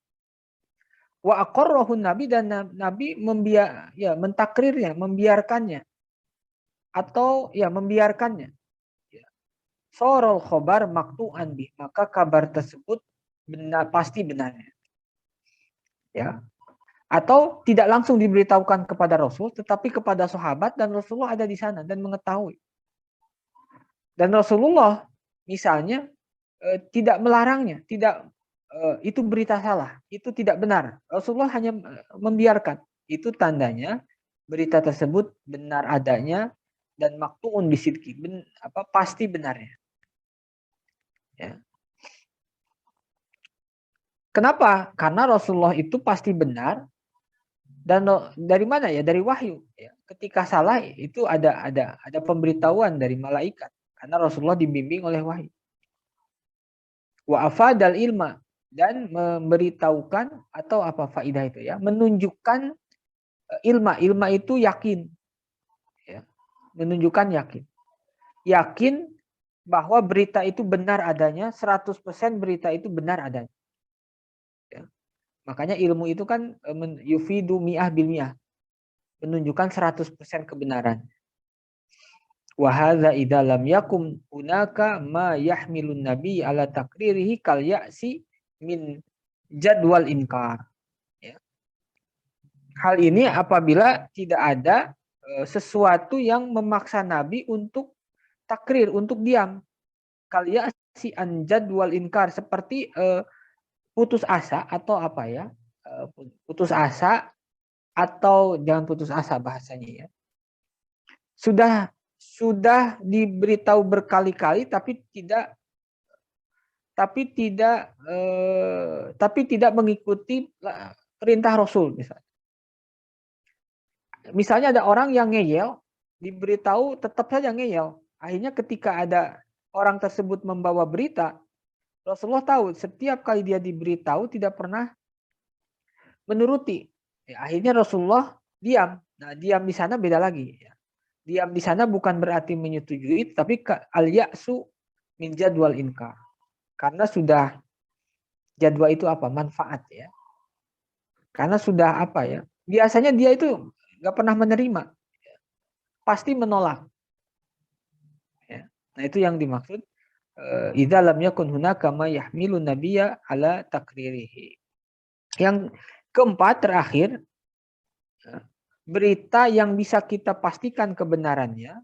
Wa aqarrahun nabi, dan nabi mentakrirnya, membiarkannya, atau ya membiarkannya. Sorol khobar maktu'an bih, maka kabar tersebut benar, pasti benarnya. Ya. Atau tidak langsung diberitahukan kepada Rasul, tetapi kepada sahabat, dan Rasulullah ada di sana dan mengetahui. Dan Rasulullah misalnya tidak melarangnya, tidak itu berita salah, itu tidak benar. Rasulullah hanya membiarkan. Itu tandanya berita tersebut benar adanya dan maktuun bisidki, pasti benarnya. Ya. Kenapa? Karena Rasulullah itu pasti benar, dan dari mana ya? Dari wahyu. Ya. Ketika salah itu ada pemberitahuan dari malaikat, karena Rasulullah dibimbing oleh wahyu. Wa afadal ilma, dan memberitahukan atau apa faidah itu ya, menunjukkan ilma itu yakin, ya. Menunjukkan yakin bahwa berita itu benar adanya, 100% berita itu benar adanya, ya. Makanya ilmu itu kan yufidu mi'ah bil mi'ah, menunjukkan 100% kebenaran. Wa hadza idza lam yakum hunaka ma yahmilun nabi ala takririhi kal ya'si min jadwal inkar. Ya. Hal ini apabila tidak ada sesuatu yang memaksa Nabi untuk takrir, untuk diam. Kal ya'si an jadwal inkar, seperti putus asa atau apa ya? Putus asa, atau jangan putus asa bahasanya ya. Sudah diberitahu berkali-kali tapi tidak mengikuti perintah Rasul misalnya. Misalnya ada orang yang ngeyel, diberitahu tetap saja ngeyel. Akhirnya ketika ada orang tersebut membawa berita, Rasulullah tahu setiap kali dia diberitahu tidak pernah menuruti. Ya, akhirnya Rasulullah diam. Nah, diam di sana beda lagi. Ya. Diam di sana bukan berarti menyetujui, tapi al-ya'su min jadwal inkar. Karena sudah jadwal itu apa? Manfaat ya. Karena sudah apa ya? Biasanya dia itu nggak pernah menerima, pasti menolak. Ya. Nah itu yang dimaksud idza lam yakun hunaka ma yahmilun nabiyya ala takririhi. Yang keempat terakhir, berita yang bisa kita pastikan kebenarannya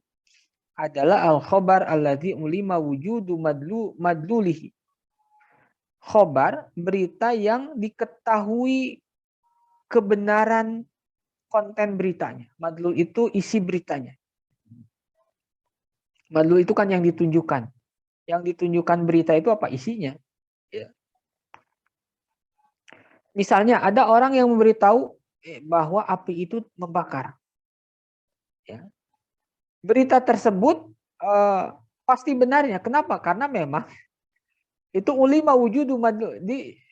adalah al-khabar alladzi ulima wujudu madlulihi. Khobar, berita yang diketahui kebenaran konten beritanya. Madlul itu isi beritanya. Madlul itu kan yang ditunjukkan. Yang ditunjukkan berita itu apa isinya. Ya. Misalnya ada orang yang memberitahu bahwa api itu membakar. Ya. Berita tersebut pasti benarnya. Kenapa? Karena memang itu ulima wujudu madlul,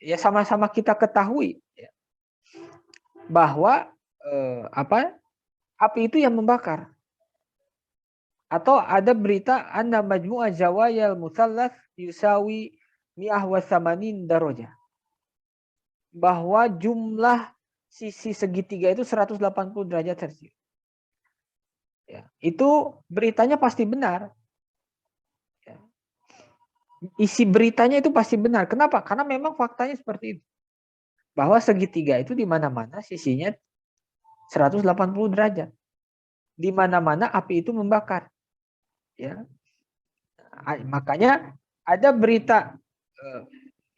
ya sama-sama kita ketahui ya, bahwa api itu yang membakar. Atau ada berita anna majmu'a zawayal musallas yusawi mi'ah wa samanin darajah. Bahwa jumlah sisi segitiga itu 180 derajat Celcius. Ya, itu beritanya pasti benar. Ya. Isi beritanya itu pasti benar. Kenapa? Karena memang faktanya seperti itu. Bahwa segitiga itu di mana-mana sisinya 180 derajat. Di mana-mana api itu membakar. Ya. Makanya ada berita,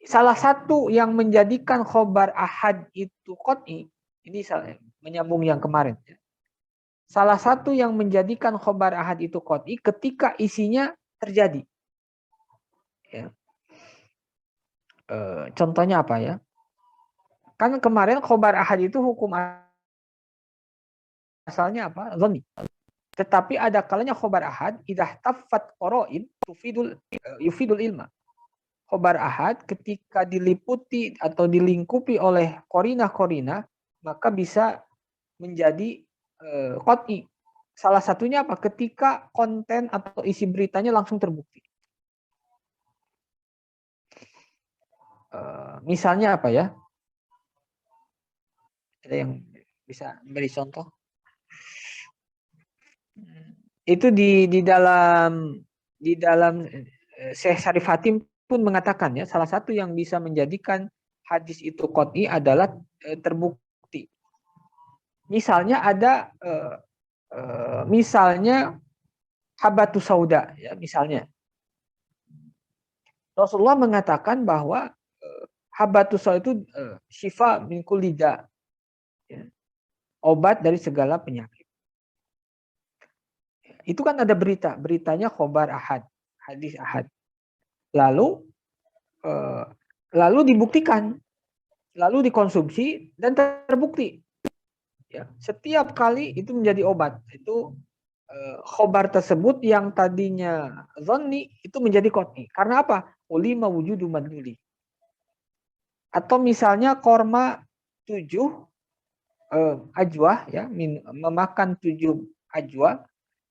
salah satu yang menjadikan khobar ahad itu qot'i, ini menyambung yang kemarin. Salah satu yang menjadikan khobar ahad itu qot'i ketika isinya terjadi. Ya. Contohnya apa ya? Kan kemarin khobar ahad itu hukum asalnya apa? Zonni. Tetapi ada kalanya khobar ahad idah taffat qoro'in yufidul ilma. Khobar ahad ketika diliputi atau dilingkupi oleh korina-korina, maka bisa menjadi qot'i. Salah satunya apa? Ketika konten atau isi beritanya langsung terbukti. Misalnya apa ya? Ada yang bisa beri contoh? Itu di dalam Syekh Syarif Hatim pun mengatakan ya, salah satu yang bisa menjadikan hadis itu qot'i adalah terbukti. Misalnya ada misalnya habatus sauda ya, misalnya Rasulullah mengatakan bahwa habatus sauda itu syifa min kulli da, ya, obat dari segala penyakit. Itu kan ada beritanya khobar ahad, hadis ahad. Lalu lalu dibuktikan, lalu dikonsumsi dan terbukti. Ya, setiap kali itu menjadi obat. Itu khobar tersebut yang tadinya zonni itu menjadi qot'i. Karena apa? Ulima wujudu madluli. Atau misalnya korma 7 ajwa ya, memakan 7 ajwa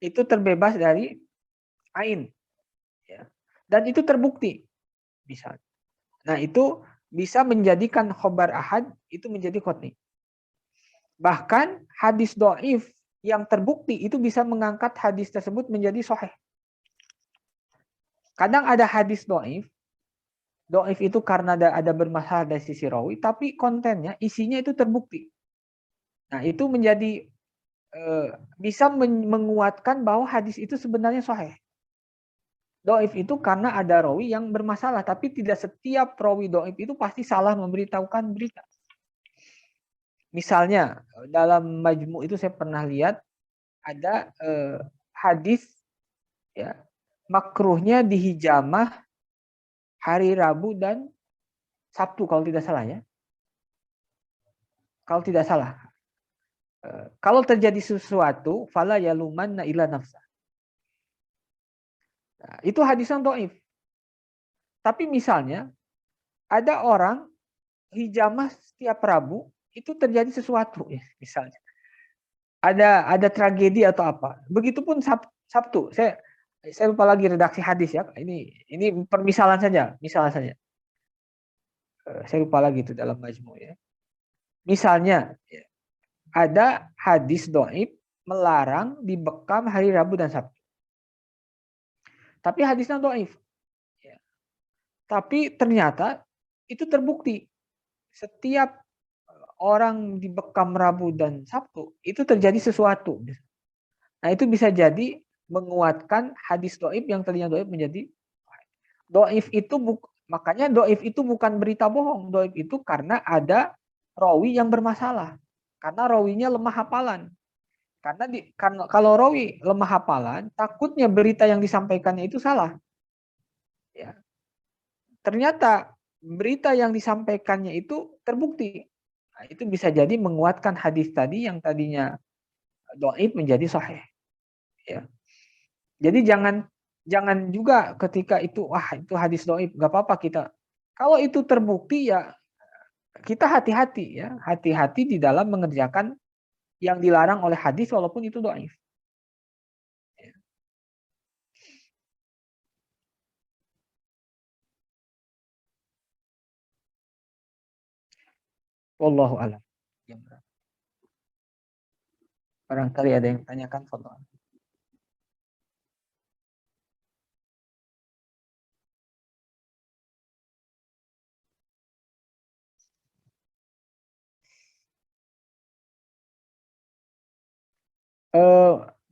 itu terbebas dari ain ya. Dan itu terbukti bisa. Nah, itu bisa menjadikan khobar ahad itu menjadi qot'i. Bahkan hadis do'if yang terbukti itu bisa mengangkat hadis tersebut menjadi sahih. Kadang ada hadis do'if itu karena ada bermasalah dari sisi rawi, tapi kontennya, isinya itu terbukti. Nah, itu menjadi bisa menguatkan bahwa hadis itu sebenarnya sahih. Do'if itu karena ada rawi yang bermasalah, tapi tidak setiap rawi do'if itu pasti salah memberitahukan berita. Misalnya dalam Majmu' itu saya pernah lihat ada hadis ya, makruhnya dihijamah hari Rabu dan Sabtu kalau tidak salah ya. Kalau tidak salah. Kalau terjadi sesuatu, fala yalumanna ila nafsa. Nah, itu hadisnya dhaif. Tapi misalnya ada orang hijamah setiap Rabu itu terjadi sesuatu ya, misalnya. Ada tragedi atau apa. Begitupun Sabtu. Saya lupa lagi redaksi hadis ya. Ini permisalan saja, misalnya saja. Saya lupa lagi itu dalam Majmu' ya. Misalnya ada hadis dhaif melarang dibekam hari Rabu dan Sabtu. Tapi hadisnya dhaif. Ya. Tapi ternyata itu terbukti. Setiap orang dibekam Rabu dan Sabtu itu terjadi sesuatu. Nah, itu bisa jadi menguatkan hadis dhaif yang tadinya dhaif menjadi dhaif itu makanya dhaif itu bukan berita bohong. Dhaif itu karena ada rawi yang bermasalah. Karena rawinya lemah hafalan. Karena kalau rawi lemah hafalan, takutnya berita yang disampaikannya itu salah. Ya. Ternyata berita yang disampaikannya itu terbukti. Nah, itu bisa jadi menguatkan hadis tadi yang tadinya dhaif menjadi sahih. Ya. Jadi jangan juga ketika itu wah itu hadis dhaif, nggak apa-apa kita. Kalau itu terbukti ya kita hati-hati ya, hati-hati di dalam mengerjakan yang dilarang oleh hadis walaupun itu dhaif. Wallahu a'lam. Barangkali ada yang tanyakan foto.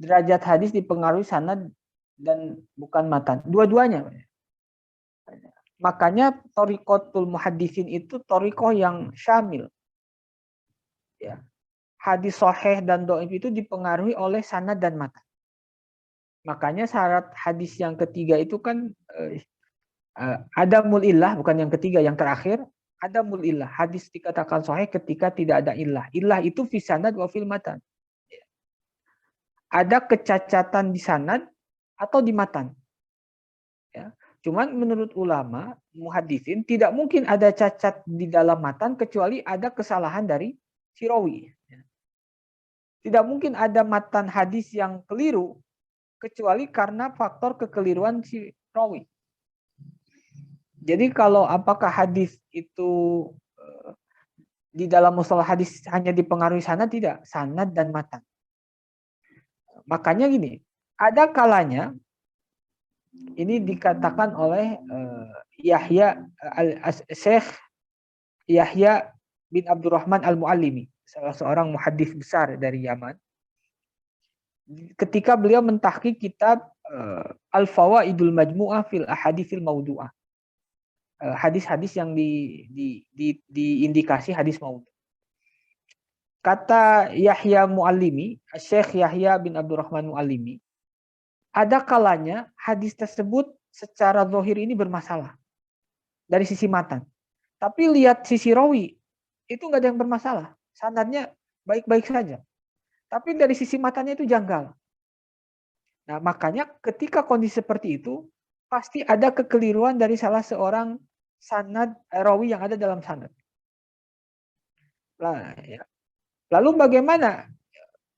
Derajat hadis dipengaruhi sanad dan bukan matan. Dua-duanya. Makanya thariqatul muhaddisin itu thariqah yang syamil. Ya. Hadis sahih dan dhaif itu dipengaruhi oleh sanad dan matan. Makanya syarat hadis yang ketiga itu kan ada mulillah, bukan yang ketiga, yang terakhir ada mulillah. Hadis dikatakan sahih ketika tidak ada illah. Illah itu fi sanad wa fil matan. Ada kecacatan di sanad atau di matan. Ya. Cuman menurut ulama muhaddisin tidak mungkin ada cacat di dalam matan kecuali ada kesalahan dari si rawi. Tidak mungkin ada matan hadis yang keliru kecuali karena faktor kekeliruan si rawi. Jadi kalau apakah hadis itu di dalam mustalah hadis hanya dipengaruhi sanad, tidak, sanad dan matan. Makanya gini, ada kalanya ini dikatakan oleh Yahya Syekh Yahya bin Abdurrahman Al-Muallimi, salah seorang muhaddits besar dari Yaman. Ketika beliau mentahqiq kitab Al-Fawaidul Majmu'ah fil Ahaditsil Maudu'ah. Hadis-hadis yang diindikasi hadis maudhu. Kata Yahya Muallimi, Syekh Yahya bin Abdurrahman Muallimi, ada kalanya hadis tersebut secara zahir ini bermasalah dari sisi matan. Tapi lihat sisi rawi, itu nggak ada yang bermasalah. Sanadnya baik-baik saja. Tapi dari sisi matanya itu janggal. Nah, makanya ketika kondisi seperti itu, pasti ada kekeliruan dari salah seorang sanad rawi yang ada dalam sanad. Nah, ya. Lalu bagaimana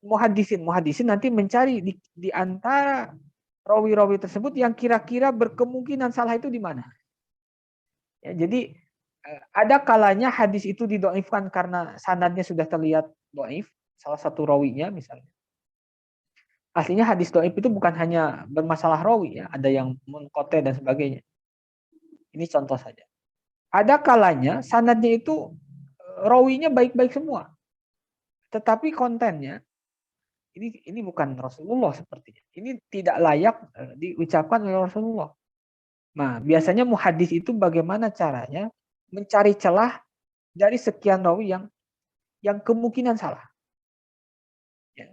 muhaddisin nanti mencari di antara rawi-rawi tersebut yang kira-kira berkemungkinan salah itu di mana? Ya, jadi ada kalanya hadis itu didoifkan karena sanadnya sudah terlihat doif, salah satu rawinya misalnya. Aslinya hadis doif itu bukan hanya bermasalah rawi, ya, ada yang munqati dan sebagainya. Ini contoh saja. Ada kalanya sanadnya itu rawinya baik-baik semua, tetapi kontennya ini bukan Rasulullah sepertinya. Ini tidak layak diucapkan oleh Rasulullah. Nah, biasanya muhadis itu bagaimana caranya mencari celah dari sekian rawi yang kemungkinan salah. Ya.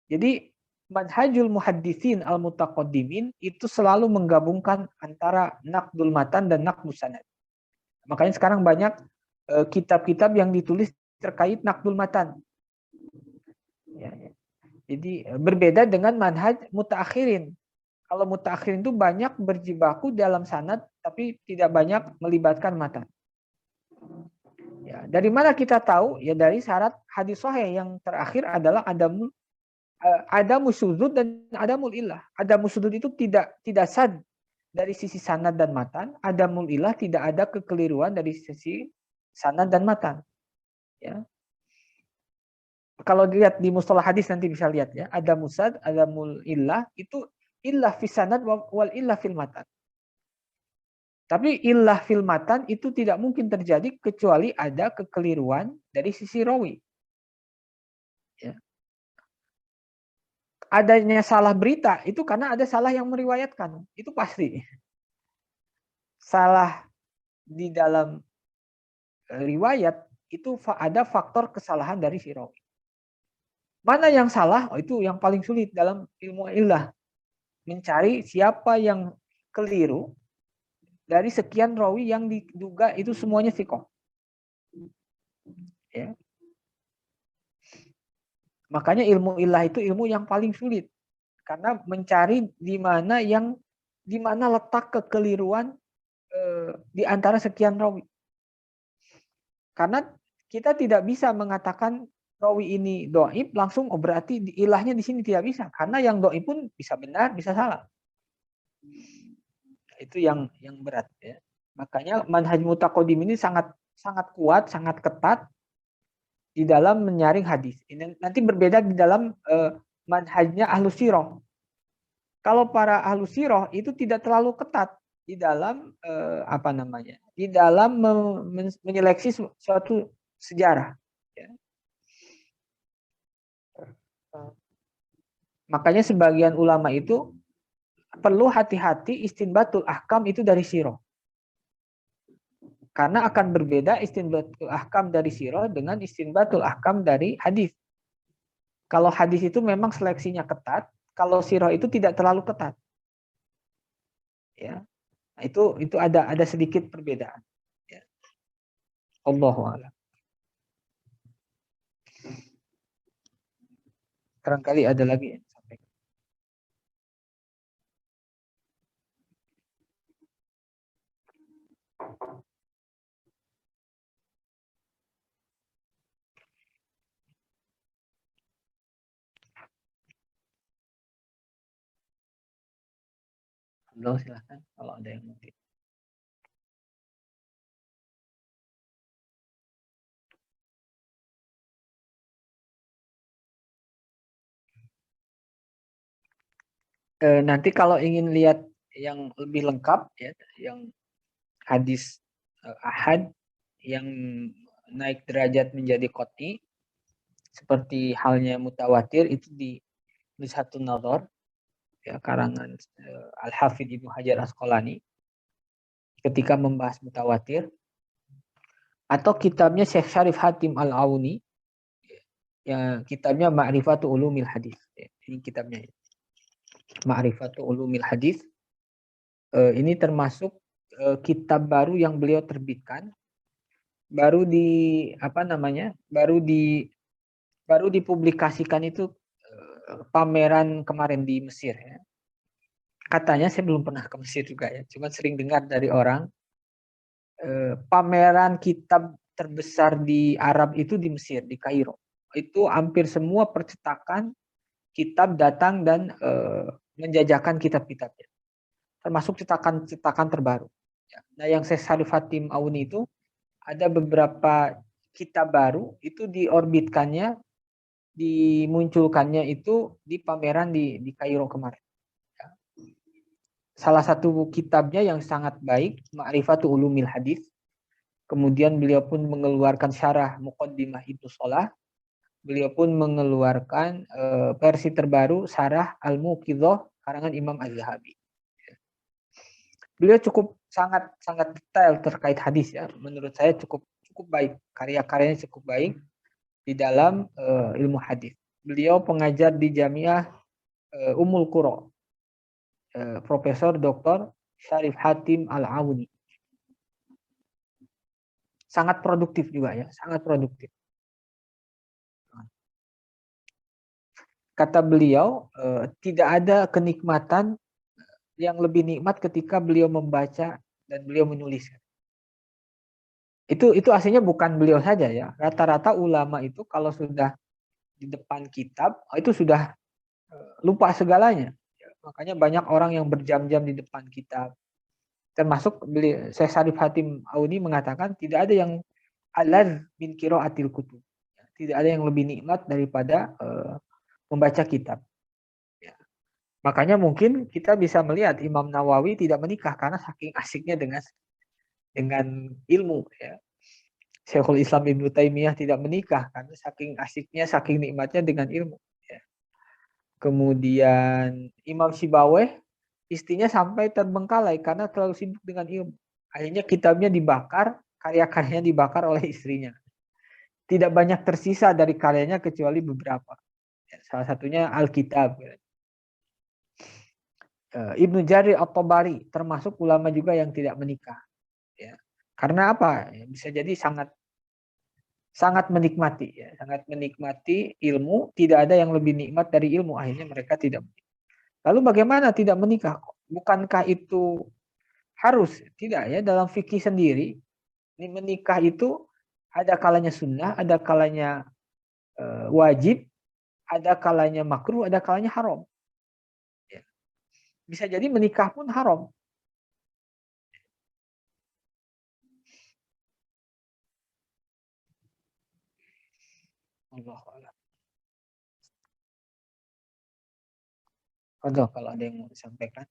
Jadi manhajul muhaddisin al-mutaqaddimin itu selalu menggabungkan antara naqdul matan dan naqdus sanad. Makanya sekarang banyak kitab-kitab yang ditulis terkait naqdul matan. Ya, ya. Jadi berbeda dengan manhaj mutaakhirin. Kalau mutaakhirin itu banyak berjibaku dalam sanad tapi tidak banyak melibatkan matan. Ya, dari mana kita tahu? Ya dari syarat hadis sahih yang terakhir adalah adamus sudud dan adamul illah. Adamus sudud itu tidak sad dari sisi sanad dan matan. Adamul illah tidak ada kekeliruan dari sisi sanad dan matan. Ya. Kalau dilihat di mustalah hadis nanti bisa lihat ya, ada musad, ada mul illah, itu illah fi sanad wal illah fil matan. Tapi illah fil matan itu tidak mungkin terjadi kecuali ada kekeliruan dari sisi rawi. Ya. Adanya salah berita itu karena ada salah yang meriwayatkan, itu pasti. Salah di dalam riwayat itu ada faktor kesalahan dari si rawi. Mana yang salah? Oh, itu yang paling sulit dalam ilmu illah. Mencari siapa yang keliru dari sekian rawi yang diduga itu semuanya sikoh. Ya. Makanya ilmu illah itu ilmu yang paling sulit. Karena mencari di mana letak kekeliruan di antara sekian rawi. Karena kita tidak bisa mengatakan rawi ini doib langsung berarti ilahnya di sini tidak bisa. Karena yang doib pun bisa benar, bisa salah. Itu yang berat ya. Makanya manhaj mutaqaddim ini sangat kuat, sangat ketat di dalam menyaring hadis. Ini nanti berbeda di dalam manhajnya ahlus sirah. Kalau para ahlus sirah itu tidak terlalu ketat di dalam di dalam menyeleksi suatu sejarah. Ya. Makanya sebagian ulama itu perlu hati-hati istinbatul ahkam itu dari sirah. Karena akan berbeda istinbatul ahkam dari sirah dengan istinbatul ahkam dari hadis. Kalau hadis itu memang seleksinya ketat, kalau sirah itu tidak terlalu ketat. Ya. Nah, itu ada sedikit perbedaan. Ya. Allahu a'lam. Barangkali ada lagi yang sampaikan. Silahkan kalau ada yang mungkin. Nanti kalau ingin lihat yang lebih lengkap ya, yang hadis ahad yang naik derajat menjadi qat'i seperti halnya mutawatir itu di Nuzhatun Nadhar ya, karangan Al-Hafidz Ibnu Hajar Asqalani ketika membahas mutawatir, atau kitabnya Syekh Syarif Hatim Al-Auni ya, kitabnya Ma'rifatu Ulumil Hadis ya, ini kitabnya Ma'rifatu Ulumil Hadis. Ini termasuk kitab baru yang beliau terbitkan, baru di apa namanya, baru dipublikasikan itu pameran kemarin di Mesir ya. Katanya saya belum pernah ke Mesir juga ya, cuma sering dengar dari orang pameran kitab terbesar di Arab itu di Mesir, di Kairo. Itu hampir semua percetakan kitab datang dan menjajakan kitab-kitabnya, termasuk cetakan-cetakan terbaru. Nah, yang saya Syarif Hatim Auni itu ada beberapa kitab baru itu diorbitkannya, dimunculkannya itu di pameran di Kairo kemarin. Salah satu kitabnya yang sangat baik, Ma'rifatu Ulumil Hadis. Kemudian beliau pun mengeluarkan syarah Muqaddimah Ibnu Shalah. Beliau pun mengeluarkan versi terbaru syarah Al-Muqidhah karangan Imam Az-Zahabi. Beliau sangat detail terkait hadis ya. Menurut saya cukup baik. Karya-karyanya cukup baik di dalam ilmu hadis. Beliau pengajar di Jamiah Ummul Qura. Profesor Dr. Syarif Hatim Al-Auni. Sangat produktif juga ya, sangat produktif. Kata beliau, tidak ada kenikmatan yang lebih nikmat ketika beliau membaca dan beliau menulis. Itu aslinya bukan beliau saja ya. Rata-rata ulama itu kalau sudah di depan kitab, itu sudah lupa segalanya. Makanya banyak orang yang berjam-jam di depan kitab. Termasuk Syekh Syarif Hatim Auni mengatakan tidak ada yang alaz min qiraatil kutub. Tidak ada yang lebih nikmat daripada membaca kitab. Ya. Makanya mungkin kita bisa melihat Imam Nawawi tidak menikah karena saking asiknya dengan ilmu. Ya. Syekhul Islam Ibnu Taimiyah tidak menikah karena saking asiknya, saking nikmatnya dengan ilmu. Ya. Kemudian Imam Sibaweh istrinya sampai terbengkalai karena terlalu sibuk dengan ilmu. Akhirnya kitabnya dibakar, karya-karyanya dibakar oleh istrinya. Tidak banyak tersisa dari karyanya kecuali beberapa. Salah satunya Alkitab. Ibnu Jarir At-Tabari termasuk ulama juga yang tidak menikah. Ya. Karena apa? Bisa jadi sangat menikmati, ya. Sangat menikmati ilmu. Tidak ada yang lebih nikmat dari ilmu. Akhirnya mereka tidak menikah. Lalu bagaimana tidak menikah? Bukankah itu harus? Tidak ya. Dalam fikih sendiri, ini menikah itu ada kalanya sunnah, ada kalanya wajib, ada kalanya makruh, ada kalanya haram. Ya. Bisa jadi menikah pun haram. Allah Allah. Contoh kalau ada yang mau disampaikan.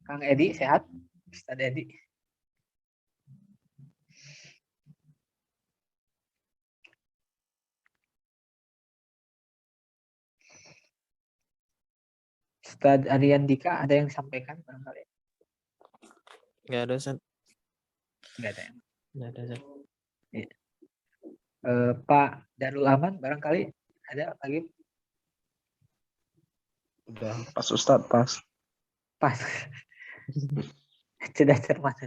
Kang Edi sehat? Ustaz Edi. Ustaz Aryan Dika ada yang disampaikan barangkali? Nggak ada, Ustaz. Nggak ada yang. Nggak ada, Ustaz. Ya. Pak Darul Aman barangkali ada lagi? Udah pas Ustaz, pas. Pas. Sudah cermat.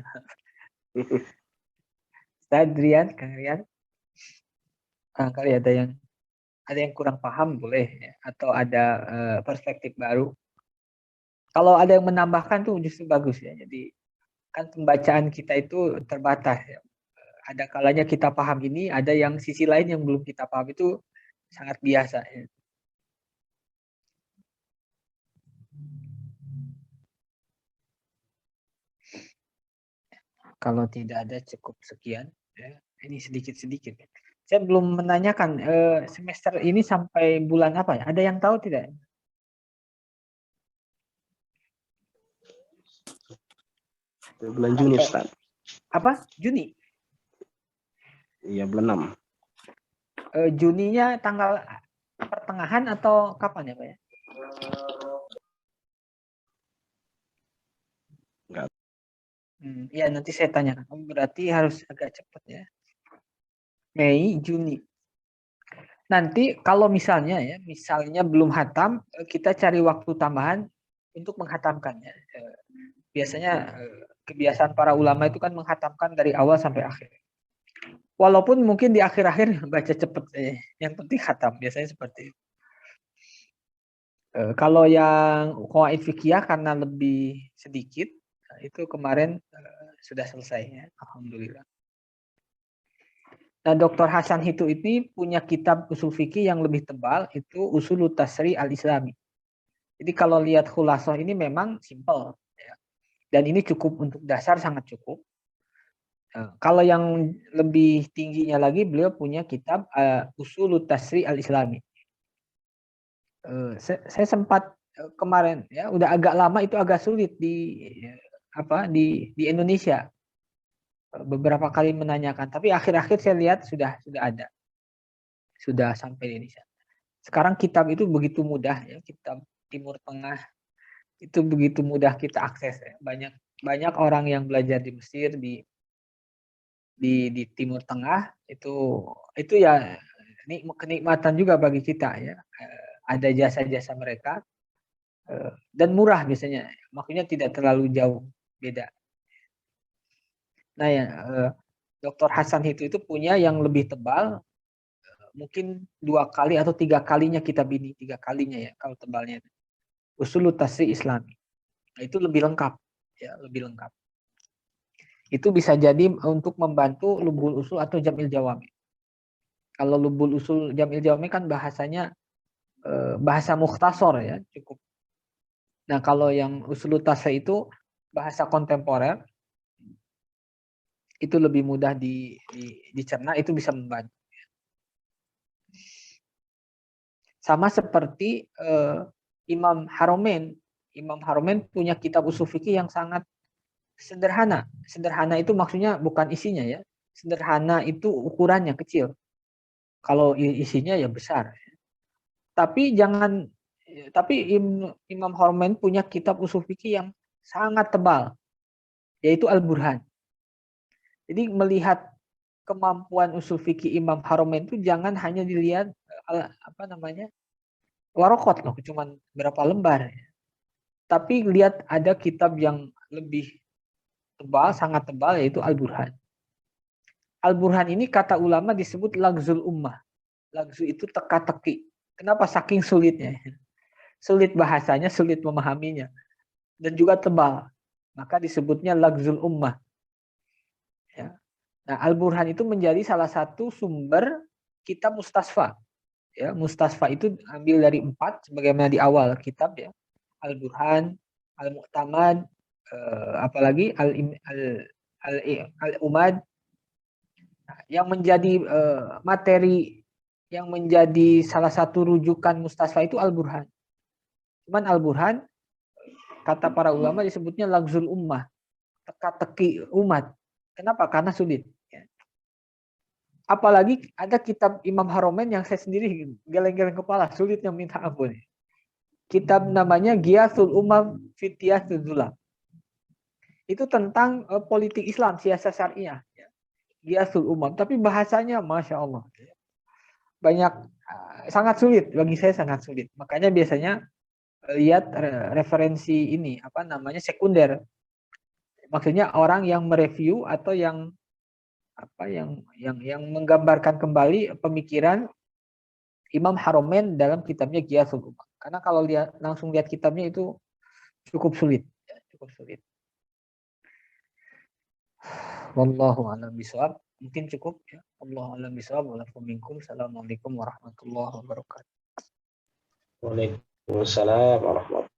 Ustaz Rian, Kang Rian. Barangkali ada yang kurang paham boleh ya, atau ada perspektif baru. Kalau ada yang menambahkan tuh justru bagus ya. Jadi kan pembacaan kita itu terbatas ya. Ada kalanya kita paham ini, ada yang sisi lain yang belum kita paham, itu sangat biasa ya. Kalau tidak ada cukup sekian ya. Ini sedikit-sedikit. Saya belum menanyakan semester ini sampai bulan apa ya? Ada yang tahu tidak? Bulan Juni, Ustaz. Apa? Juni? Iya, bulan 6. Juninya tanggal pertengahan atau kapan ya, Pak ya? Enggak. Ya nanti saya tanyakan. Berarti harus agak cepat ya. Mei, Juni. Nanti kalau misalnya belum hatam, kita cari waktu tambahan untuk menghatamkannya. Biasanya kebiasaan para ulama itu kan menghatamkan dari awal sampai akhir. Walaupun mungkin di akhir-akhir baca cepat, yang penting hatam. Biasanya seperti itu. Kalau yang qawaid fikih karena lebih sedikit, itu kemarin sudah selesai ya, alhamdulillah. Nah, Dr. Hasan Hitu ini punya kitab usul fikih yang lebih tebal, itu Usulut Tasri al-Islami. Jadi kalau lihat khulasoh ini memang simple ya. Dan ini cukup untuk dasar, sangat cukup. Kalau yang lebih tingginya lagi, beliau punya kitab Usulut Tasri al-Islami. Saya sempat kemarin ya, udah agak lama, itu agak sulit di Indonesia. Beberapa kali menanyakan, tapi akhir-akhir saya lihat sudah ada, sudah sampai di Indonesia. Sekarang kitab itu begitu mudah ya, kitab Timur Tengah itu begitu mudah kita akses ya. Banyak orang yang belajar di Mesir, di Timur Tengah itu ya kenikmatan juga bagi kita ya. Ada jasa-jasa mereka dan murah biasanya, makanya tidak terlalu jauh beda. Nah ya, Dr. Hasan itu punya yang lebih tebal, mungkin 2 kali atau 3 kalinya kitab ini, 3 kalinya ya kalau tebalnya. Usulut Tasri Islami. Nah, itu lebih lengkap ya, lebih lengkap. Itu bisa jadi untuk membantu Lubul Usul atau Jamil Jawami. Kalau Lubul Usul Jamil Jawami kan bahasanya bahasa mukhtasar ya, cukup. Nah, kalau yang Usulut Tasri itu bahasa kontemporer, itu lebih mudah dicerna, itu bisa membantu. Sama seperti Imam Haromen. Imam Haromen punya kitab usul fikih yang sangat sederhana. Sederhana itu maksudnya bukan isinya ya. Sederhana itu ukurannya kecil. Kalau isinya ya besar. Tapi Imam Haromen punya kitab usul fikih yang sangat tebal, yaitu Al-Burhan. Jadi melihat kemampuan usul fikih Imam Haromen itu jangan hanya dilihat warokot loh, cuman berapa lembar. Tapi lihat ada kitab yang lebih tebal, sangat tebal, yaitu Al-Burhan. Al-Burhan ini kata ulama disebut lagzul ummah. Lagzu itu teka-teki. Kenapa? Saking sulitnya. Sulit bahasanya, sulit memahaminya. Dan juga tebal. Maka disebutnya lagzul ummah. Ya. Nah, Al-Burhan itu menjadi salah satu sumber kitab mustasfa. Ya, mustasfa itu ambil dari 4 sebagaimana di awal kitab ya. Al-Burhan, Al-Mu'tamad, apalagi Al-Umad. Nah, yang menjadi materi, yang menjadi salah satu rujukan mustasfa itu Al-Burhan. Cuman Al-Burhan, kata para ulama disebutnya lagzul ummah, teka-teki umat. Kenapa? Karena sulit. Apalagi ada kitab Imam Haromen yang saya sendiri geleng-geleng kepala, sulitnya minta ampun. Kitab namanya Ghiyathul Umam Fitiyatul Zulam. Itu tentang politik Islam, siasat syariah. Ghiyathul Umam, tapi bahasanya Masya Allah. Banyak, sangat sulit, bagi saya sangat sulit. Makanya biasanya lihat referensi ini, sekunder. Maksudnya orang yang mereview atau yang menggambarkan kembali pemikiran Imam Haromen dalam kitabnya Ghiyathul Umam. Karena kalau langsung lihat kitabnya itu cukup sulit. Wallahu a'lam bishawab. Mungkin cukup ya. Wallahu a'lam bishawab. Assalamualaikum warahmatullahi wabarakatuh. Waalaikumsalam warahmatullahi wabarakatuh.